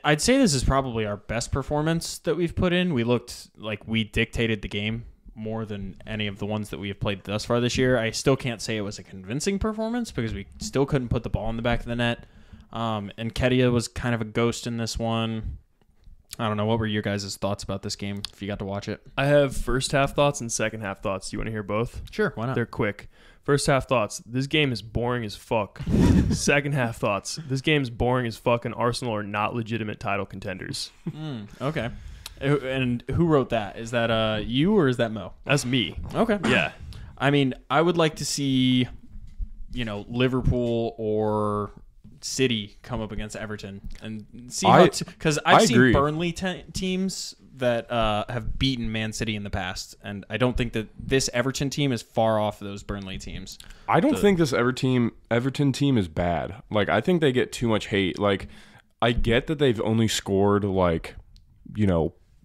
I'd say this is probably our best performance that we've put in. We looked like we dictated the game more than any of the ones that we have played thus far this year. I still can't say it was a convincing performance because we still couldn't put the ball in the back of the net. And Kedia was kind of a ghost in this one. I don't know. What were your guys' thoughts about this game if you got to watch it? I have first half thoughts and second half thoughts. Do you want to hear both? Sure, why not? They're quick. First half thoughts. This game is boring as fuck. Second half thoughts. This game is boring as fuck, and Arsenal are not legitimate title contenders. Okay. And who wrote that? Is that you or is that Mo? That's me. Okay. Yeah. I mean, I would like to see, Liverpool or City come up against Everton and see how, because I've seen agree. Burnley teams that have beaten Man City in the past, and I don't think that this Everton team is far off those Burnley teams. I don't think this Everton team is bad. Like, I think they get too much hate. Like, I get that they've only scored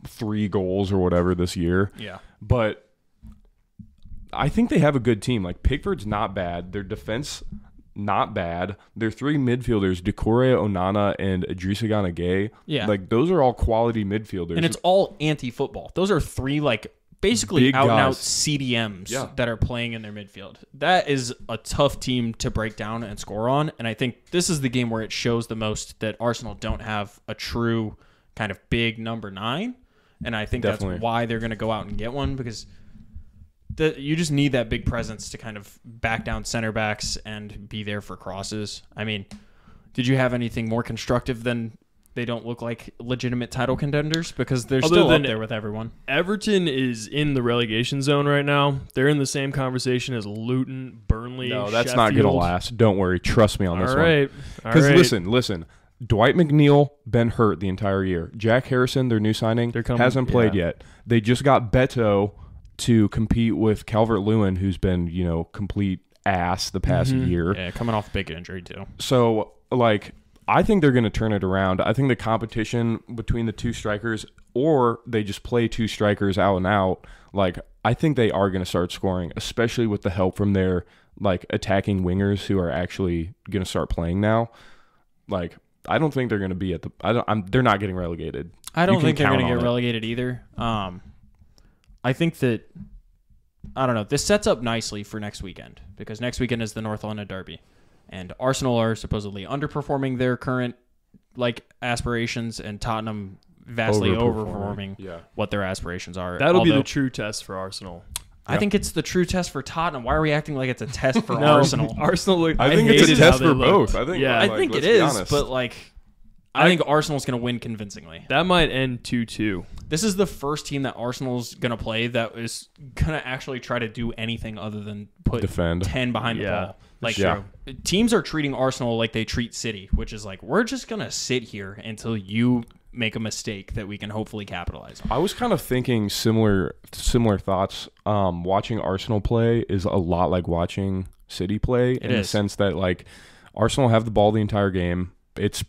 3 goals or whatever this year. Yeah. But I think they have a good team. Like, Pickford's not bad. Their defense, not bad. Their 3 midfielders, Doucouré, Onana, and Idrissa Gana Gueye. Yeah. Like, those are all quality midfielders. And it's all anti-football. Those are 3 basically Big out-and-out guys. CDMs that are playing in their midfield. That is a tough team to break down and score on, and I think this is the game where it shows the most that Arsenal don't have a true kind of big number 9, and I think Definitely. that's why they're going to go out and get one, because you just need that big presence to kind of back down center backs and be there for crosses. I mean, did you have anything more constructive than they don't look like legitimate title contenders? Because they're still up there with everyone. Everton is in the relegation zone right now. They're in the same conversation as Luton, Burnley, No, that's not going to Sheffield. last. Don't worry. Trust me on this All one. right. All Because right. listen. Dwight McNeil been hurt the entire year. Jack Harrison, their new signing, hasn't played yet. They just got Beto to compete with Calvert-Lewin, who's been, complete ass the past year. Yeah, coming off a big injury too. So, I think they're going to turn it around. I think the competition between the 2 strikers, or they just play 2 strikers out and out, I think they are going to start scoring, especially with the help from their, attacking wingers who are actually going to start playing now. I don't think they're going to be at the. They're not getting relegated. I don't You can think they're going count to on get it. relegated either. I think that, I don't know, this sets up nicely for next weekend, because next weekend is the North London Derby, and Arsenal are supposedly underperforming their current aspirations, and Tottenham vastly overperforming Yeah. what their aspirations are. That'll be Although- the true test for Arsenal. I think it's the true test for Tottenham. Why are we acting like it's a test for No, Arsenal? Arsenal. I think it's a hated how test they for looked. both. I think. Yeah, I like, think it let's be is, honest. but like, I think Arsenal's going to win convincingly. That might end 2-2. This is the first team that Arsenal's going to play that is going to actually try to do anything other than put Defend. 10 behind the ball. Like, Yeah. teams are treating Arsenal like they treat City, which is like, we're just going to sit here until you make a mistake that we can hopefully capitalize on. I was kind of thinking similar thoughts. Watching Arsenal play is a lot like watching City play in the sense that like Arsenal have the ball the entire game. It's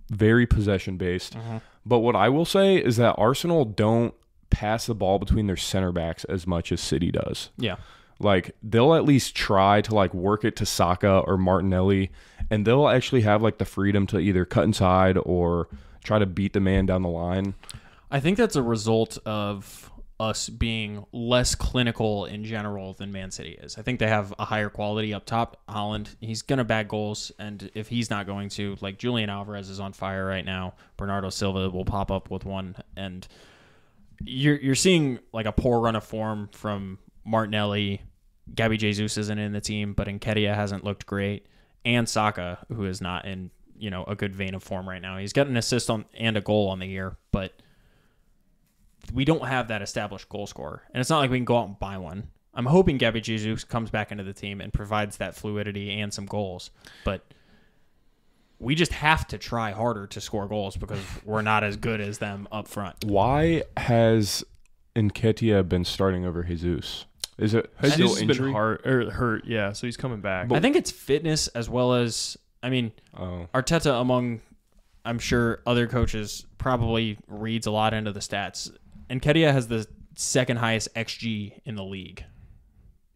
very possession based. Mm-hmm. But what I will say is that Arsenal don't pass the ball between their center backs as much as City does. Yeah. Like they'll at least try to like work it to Saka or Martinelli, and they'll actually have like the freedom to either cut inside or try to beat the man down the line. I think that's a result of us being less clinical in general than Man City is. I think they have a higher quality up top. Haaland, he's going to bag goals, and if he's not going to, like Julian Alvarez is on fire right now. Bernardo Silva will pop up with one, and you're seeing like a poor run of form from Martinelli. Gabby Jesus isn't in the team, but Nketiah hasn't looked great, and Saka, who is not in a good vein of form right now. He's got an assist and a goal on the year, but we don't have that established goal scorer, and it's not like we can go out and buy one. I'm hoping Gabby Jesus comes back into the team and provides that fluidity and some goals, but we just have to try harder to score goals because we're not as good as them up front. Why has Nketiah been starting over Jesus? Is it still Jesus has injury? been hurt, yeah, so he's coming back. I think it's fitness as well as, Arteta, among, I'm sure, other coaches, probably reads a lot into the stats. Nketiah has the second highest XG in the league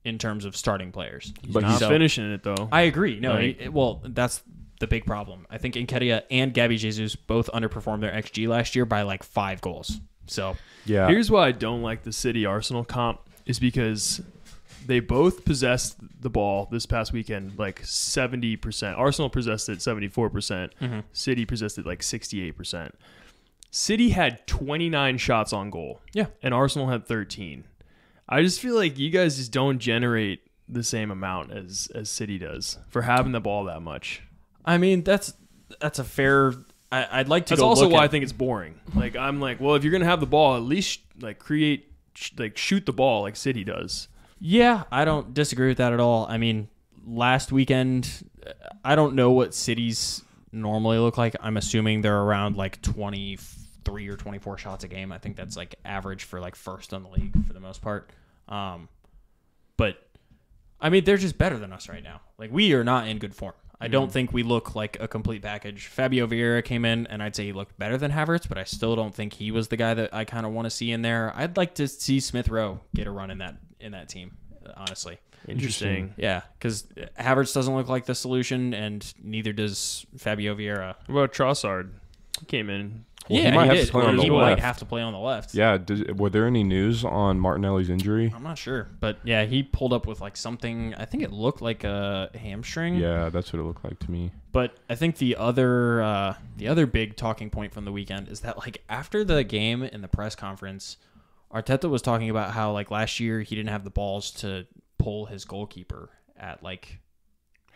in terms of starting players. But he's finishing it, though. I agree. No, that's the big problem. I think Nketiah and Gabby Jesus both underperformed their XG last year by like 5 goals. So Yeah. Here's why I don't like the City Arsenal comp is because they both possessed the ball this past weekend like 70%. Arsenal possessed it 74%. Mm-hmm. City possessed it like 68%. City had 29 shots on goal. Yeah. And Arsenal had 13. I just feel like you guys just don't generate the same amount as City does for having the ball that much. I mean, that's a fair. I'd like to. That's go also look why at, I think it's boring. Like I'm like, well, if you're gonna have the ball, at least like shoot the ball like City does. Yeah, I don't disagree with that at all. I mean, last weekend, I don't know what Cities normally look like. I'm assuming they're around like 23 or 24 shots a game. I think that's like average for like first in the league for the most part. But I mean, they're just better than us right now. Like we are not in good form. I don't think we look like a complete package. Fabio Vieira came in, and I'd say he looked better than Havertz, but I still don't think he was the guy that I kind of want to see in there. I'd like to see Smith Rowe get a run in that team, honestly. Interesting. Yeah, because Havertz doesn't look like the solution, and neither does Fabio Vieira. What about Trossard? He came in. Well, yeah, he might have did. to play on the He left. might have to play on the left. Yeah. Were there any news on Martinelli's injury? I'm not sure, but yeah, he pulled up with like something. I think it looked like a hamstring. Yeah, that's what it looked like to me. But I think the other big talking point from the weekend is that like after the game in the press conference, Arteta was talking about how like last year he didn't have the balls to pull his goalkeeper at like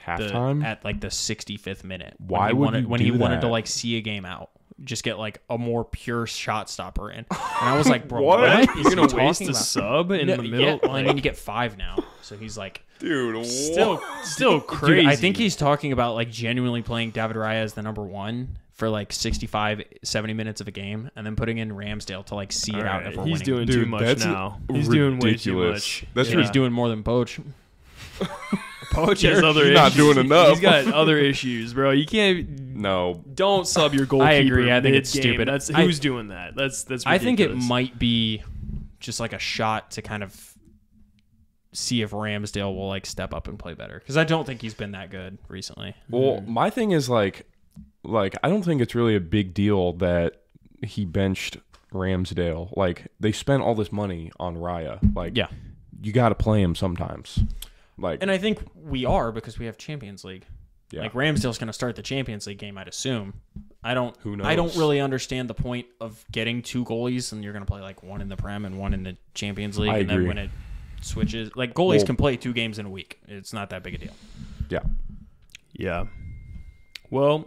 Halftime? at like the 65th minute. Why when he wanted to that? like see a game out, just get like a more pure shot stopper in. And I was like, bro, What? what? You're gonna is he waste talking a about? sub in No, the middle? Yeah, well, I mean, you get 5 now, so he's like. Dude, Still crazy. Dude, I think he's talking about like genuinely playing David Raya as the number 1 for like 65, 70 minutes of a game, and then putting in Ramsdale to like see it out if we're He's winning. doing Dude, too much that's now. He's doing way too ridiculous. much. That's Dude, he's doing more than Poach. Poach has other He's issues. not doing enough. He's got other issues, bro. You can't. No. Don't sub your goalkeeper. I agree. I think it's mid-game. stupid. That's who's doing that. That's ridiculous. I think it might be just like a shot to kind of see if Ramsdale will like step up and play better, because I don't think he's been that good recently. Well, my thing is like I don't think it's really a big deal that he benched Ramsdale. Like they spent all this money on Raya. Like Yeah. you got to play him sometimes. Like And I think we are, because we have Champions League. yeah. Like Ramsdale's going to start the Champions League game, I'd assume. Who knows? I don't really understand the point of getting 2 goalies and you're going to play like one in the Prem and one in the Champions League, I and agree. then when it switches. Like goalies Well- can play 2 games in a week. It's not that big a deal. Yeah. Yeah. Well,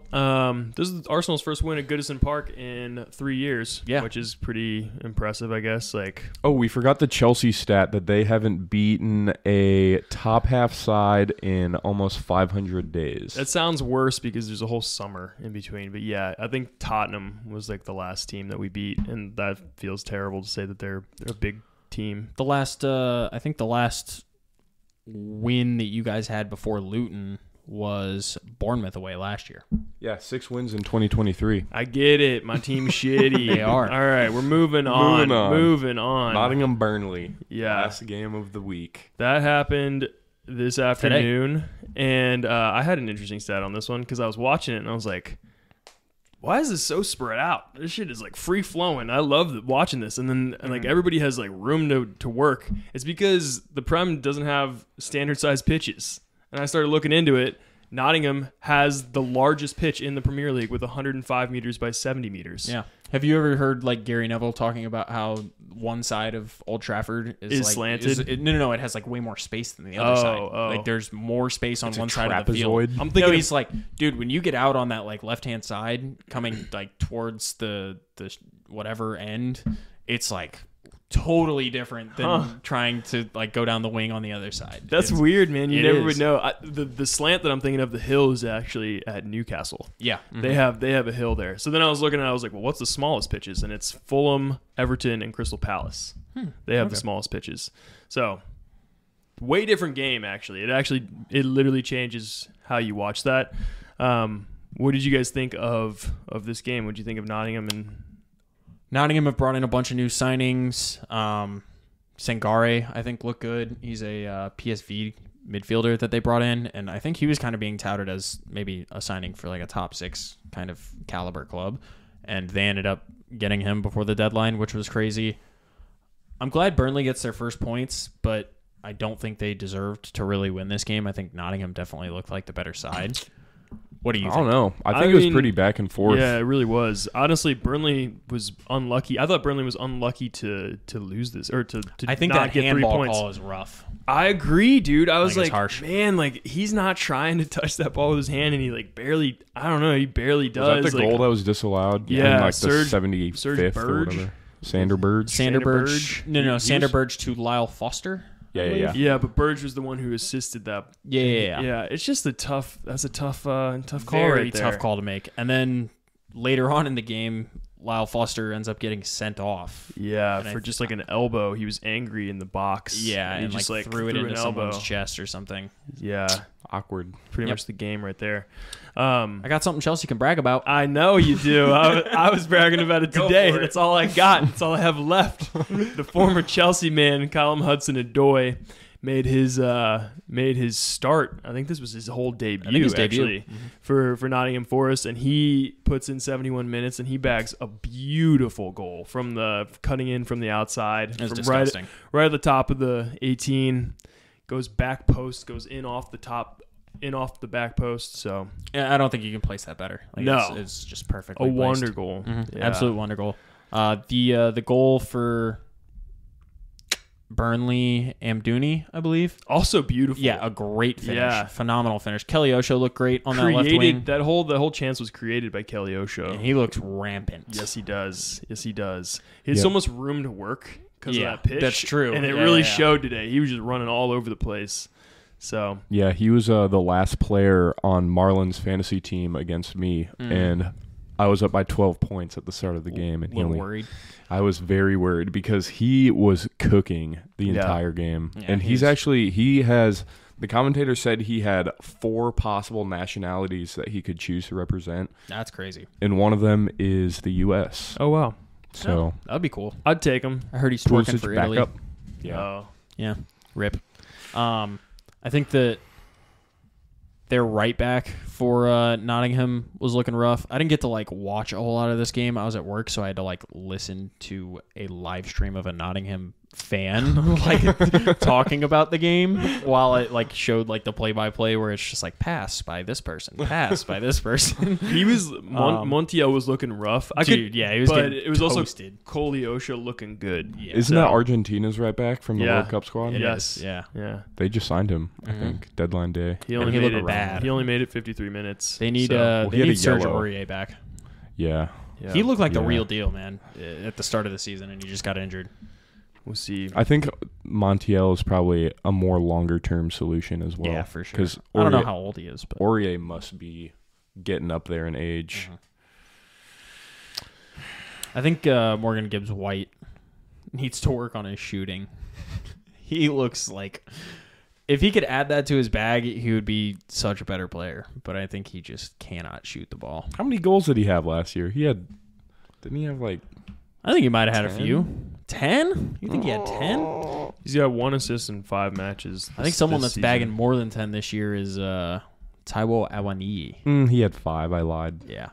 this is Arsenal's first win at Goodison Park in 3 years, Yeah. which is pretty impressive, I guess. Oh, we forgot the Chelsea stat that they haven't beaten a top half side in almost 500 days. That sounds worse because there's a whole summer in between. But yeah, I think Tottenham was like the last team that we beat, and that feels terrible to say that they're a big team. I think the last win that you guys had before Luton was Bournemouth away last year. Yeah, 6 wins in 2023. I get it. My team's shitty. They are. All right, we're moving on. Moving on. Nottingham Burnley. Yeah. Last game of the week. That happened this afternoon, and I had an interesting stat on this one because I was watching it and I was like, why is this so spread out? This shit is like free flowing. I love watching this. And then like everybody has like room to work. It's because the Prem doesn't have standard size pitches. And I started looking into it. Nottingham has the largest pitch in the Premier League with 105 meters by 70 meters. Yeah. Have you ever heard like Gary Neville talking about how one side of Old Trafford is like, slanted? No, it has like way more space than the other side. Oh. Like there's more space on It's a one side of the field. trapezoid. I'm thinking He's like, dude, when you get out on that like left-hand side coming like towards the whatever end, it's like totally different than trying to like go down the wing on the other side. that's It's- weird, man. You it never is. would know. The slant that I'm thinking of, the hill, is actually at Newcastle. Yeah. They have a hill there. So then I was looking and I was like, well, what's the smallest pitches? And it's Fulham, Everton, and Crystal Palace. They have the smallest pitches. So way different game, actually. It literally changes how you watch that. What did you guys think of this game? What did you think of Nottingham? And Nottingham have brought in a bunch of new signings. Sangare, I think, looked good. He's a PSV midfielder that they brought in, and I think he was kind of being touted as maybe a signing for like a top 6 kind of caliber club, and they ended up getting him before the deadline, which was crazy. I'm glad Burnley gets their first points, but I don't think they deserved to really win this game. I think Nottingham definitely looked like the better side. What do you I think? don't know. I think it was pretty back and forth. yeah, it really was. Honestly, Burnley was unlucky. I thought Burnley was unlucky to lose this or to I think not that get 3 handball points. call is rough. I agree, dude. I was think it's like, harsh. man, like he's not trying to touch that ball with his hand, and he like barely. I don't know. He barely Was does. that the like, goal that was disallowed? Yeah, in like Serge- the 75th or Burge? whatever. Sander Burge? Sander Burge? Burge. No, Sander Burge to Lyle Foster. Yeah. Yeah, but Burge was the one who assisted that. Yeah. Yeah, it's just that's a tough call Very right there. tough call to make. And then later on in the game, Lyle Foster ends up getting sent off. Yeah, And for just like an elbow. He was angry in the box. Yeah, he and just like threw it an into elbow. someone's chest or something. Yeah, Awkward. pretty Yep. much the game right there. I got something Chelsea can brag about. I know you do. I was bragging about it Go today. for it. That's all I got. That's all I have left. The former Chelsea man, Callum Hudson-Odoi, made his start. I think this was his whole debut, his debut. actually, for Nottingham Forest, and he puts in 71 minutes and he bags a beautiful goal from the cutting in from the outside, It was from disgusting. right at the top of the 18, goes back post, goes in off the top. In off the back post, so Yeah, I don't think you can place that better. Like, No. it's just perfectly a placed. wonder goal. Mhm. Yeah. Absolute wonder goal. The goal for Burnley Amdouni, I believe. Also beautiful. Yeah, a great finish. Yeah. Phenomenal finish. Kelly Osho looked great on that left wing. That whole chance was created by Kelly Osho. And he looked rampant. Yes, he does. Yes, he does. He has Yep. so much room to work because Yeah, of that pitch. that's true. And it Yeah, really yeah. showed today. He was just running all over the place. So Yeah, he was the last player on Marlon's fantasy team against me, and I was up by 12 points at the start of the game, and A little worried. I was very worried because he was cooking the Yeah. entire game, Yeah, and he has. The commentator said he had 4 possible nationalities that he could choose to represent, That's crazy. and one of them is the U.S. oh wow, So That'd be cool. I'd take him. I heard he's twerking Pulisic for back Italy. up. Yeah. Oh. Yeah. Rip. I think that their right back for Nottingham was looking rough. I didn't get to like watch a whole lot of this game. I was at work, so I had to like listen to a live stream of a Nottingham fan like talking about the game while it like showed like the play-by-play where it's just like pass by this person, pass by this person. He was Montiel was looking rough. Yeah, he was but getting it was toasted. also Koleosha looking good. Yeah. Isn't that Argentina's right back from the World Cup squad? It Yes. is, yeah. Yeah. They just signed him, I think, deadline day. He only he made looked it bad. He only made it 53 minutes. They need so. he had a Serge yellow. Aurier back. Yeah. Yeah. He looked like the Yeah. real deal, man, at the start of the season, and he just got injured. We'll see. I think Montiel is probably a more longer-term solution as well. Yeah, for sure. Because I don't know how old he is, but Aurier must be getting up there in age. I think Morgan Gibbs White needs to work on his shooting. He looks like if he could add that to his bag, he would be such a better player. But I think he just cannot shoot the ball. How many goals did he have last year? Didn't he have like... I think he might have had 10? a few. 10? You think he had 10? He's got 1 assist in 5 matches. I think someone this that's season. bagging more than 10 this year is Taiwo Awoniyi. he had 5, I lied. Yeah.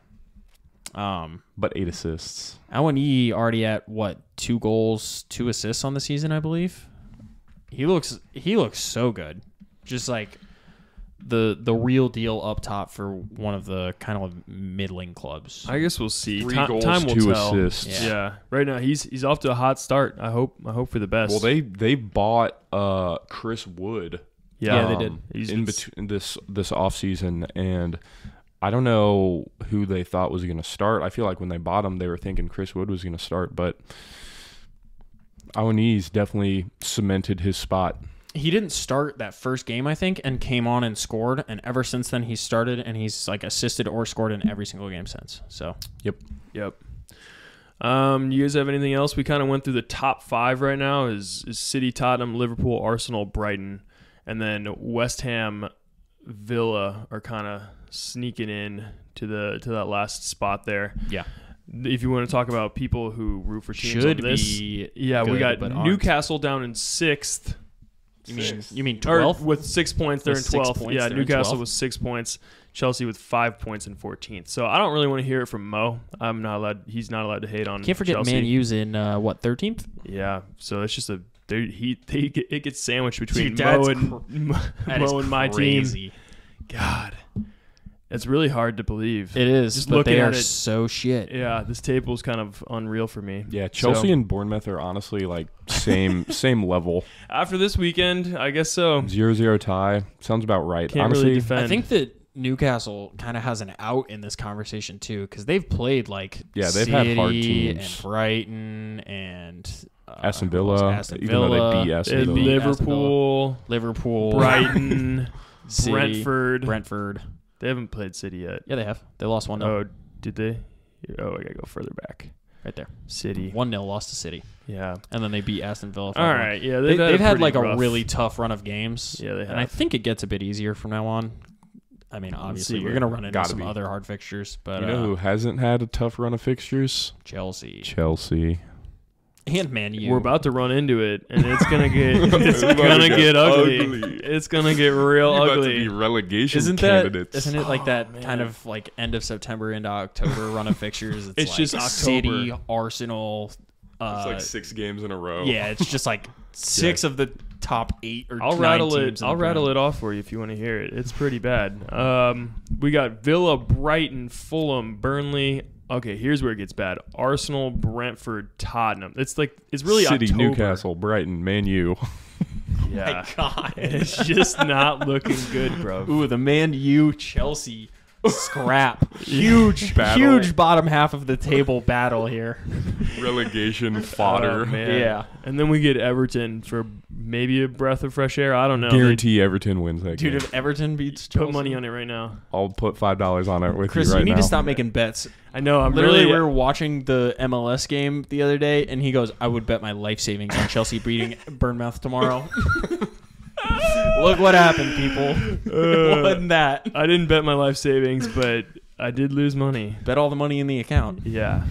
But 8 assists. Awoniyi already at, 2 goals, 2 assists on the season, I believe? He looks so good. Just like the real deal up top for one of the kind of middling clubs. I guess we'll see. 3 goals, Time will 2 tell. assists. Yeah. Right now he's off to a hot start. I hope for the best. Well, they bought Chris Wood. Yeah, they did. In between this offseason, and I don't know who they thought was going to start. I feel like when they bought him, they were thinking Chris Wood was going to start, but Awoniyi's definitely cemented his spot. He didn't start that first game, I think, and came on and scored. And ever since then, he started and he's like assisted or scored in every single game since. So, Yep. You guys have anything else? We kind of went through the top 5 right now. Is City, Tottenham, Liverpool, Arsenal, Brighton, and then West Ham, Villa are kind of sneaking in to that last spot there. yeah. If you want to talk about people who root for teams Should on this, be we good, got but aren't. Newcastle down in 6th. You mean Or 12th? with 6 points, they're in With 6 12th. points, Yeah, they're in Newcastle 12th. with 6 points, Chelsea with 5 points in 14th. So I don't really want to hear it from Mo. I'm not allowed. He's not allowed to hate on. Can't forget Chelsea. Man U's in 13th? Yeah, so it's just it gets sandwiched between Dude, Mo that's and That is Mo and my crazy. team. God, it's really hard to believe. It is, Just but looking they at are it- so shit. Yeah, this table is kind of unreal for me. Yeah, Chelsea So, and Bournemouth are honestly like same level. after this weekend, I guess so. 0-0 tie. Sounds about right. Can't honestly, really defend. I think that Newcastle kind of has an out in this conversation too, because they've played like they've had hard City teams. and Brighton and Aston who else? Villa, Aston even though they Villa, beat Aston And Villa. beat Liverpool, Liverpool, Brighton, City, Brentford. They haven't played City yet. Yeah, they have. They lost 1-0 Oh, did they? Oh, I gotta go further back. right there. City. 1-0 lost to City, Yeah. and then they beat Aston Villa. All right. Yeah, They've had like pretty a rough- really tough run of games. Yeah, they and I have. think it gets a bit easier from now on. I mean, obviously, see we're here. gonna run into Gotta some be. other hard fixtures, but You know who hasn't had a tough run of fixtures? Chelsea Chelsea. and Man U. We're about to run into it, and it's gonna get about to get ugly. ugly. It's gonna get real ugly. relegation Isn't candidates. it like that man. kind of like end of September into October run of fixtures? It's like just October. City, Arsenal. It's like 6 games in a row. Yeah, it's just like 6 of the top 8 or I'll 9 rattle teams. it. I'll rattle it off for you if you want to hear it. It's pretty bad. We got Villa, Brighton, Fulham, Burnley. Okay, here's where it gets bad. Arsenal, Brentford, Tottenham. It's really City, October. Newcastle, Brighton, Man U. Yeah, God. it's just not looking good, bro. Ooh, the Man U Chelsea scrap. Huge, Battle. huge bottom half of the table battle here. Relegation fodder. Oh, man. Yeah. And then we get Everton for maybe a breath of fresh air. I don't know. Guarantee Everton wins that Dude, game. if Everton beats Put Chelsea, money on it right now. I'll put $5 on it with Chris, you right you need now. to stop making bets. I know. I'm Literally, really. we were watching the MLS game the other day, and he goes, "I would bet my life savings on Chelsea beating Bournemouth tomorrow." Look what happened, people. Wasn't that? I didn't bet my life savings, but I did lose money. Bet all the money in the account. Yeah.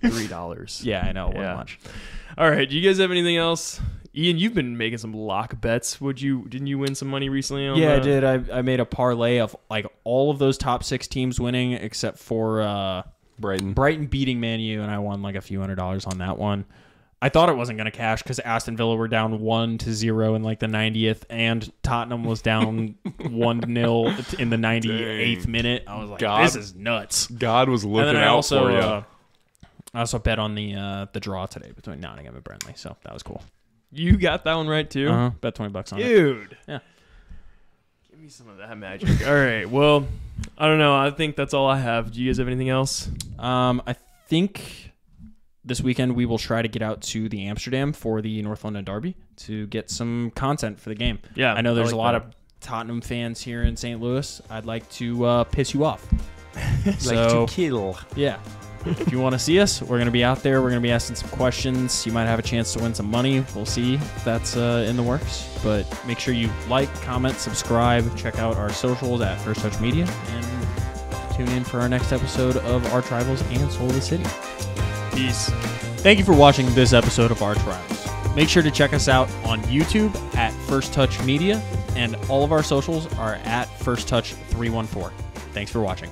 $3. Yeah, I know. It wasn't Yeah. much. All right. Do you guys have anything else? Ian, you've been making some lock bets. Didn't you win some money recently? Yeah, I did. I made a parlay of like all of those top 6 teams winning except for Brighton. Brighton beating Man U, and I won like a few $100s on that one. I thought it wasn't going to cash because Aston Villa were down 1-0 in like the 90th, and Tottenham was down 1-0 in the 98th minute. I was like, this is nuts. God was looking and then out for you. I also bet on the draw today between Nottingham and Burnley, so that was cool. You got that one right too? Bet $20 on it. Dude. Yeah. Give me some of that magic. All right. Well, I don't know. I think that's all I have. Do you guys have anything else? I think this weekend we will try to get out to the Amsterdam for the North London Derby to get some content for the game. Yeah, I know there's like a lot that. of Tottenham fans here in St. Louis. I'd like to piss you off. Like to kill. Yeah. If you want to see us, we're going to be out there. We're going to be asking some questions. You might have a chance to win some money. We'll see if that's in the works. But make sure you like, comment, subscribe. Check out our socials at First Touch Media. And tune in for our next episode of Arch Rivals and Soul of the City. Peace. Thank you for watching this episode of Arch Rivals. Make sure to check us out on YouTube at First Touch Media. And all of our socials are at First Touch 314. Thanks for watching.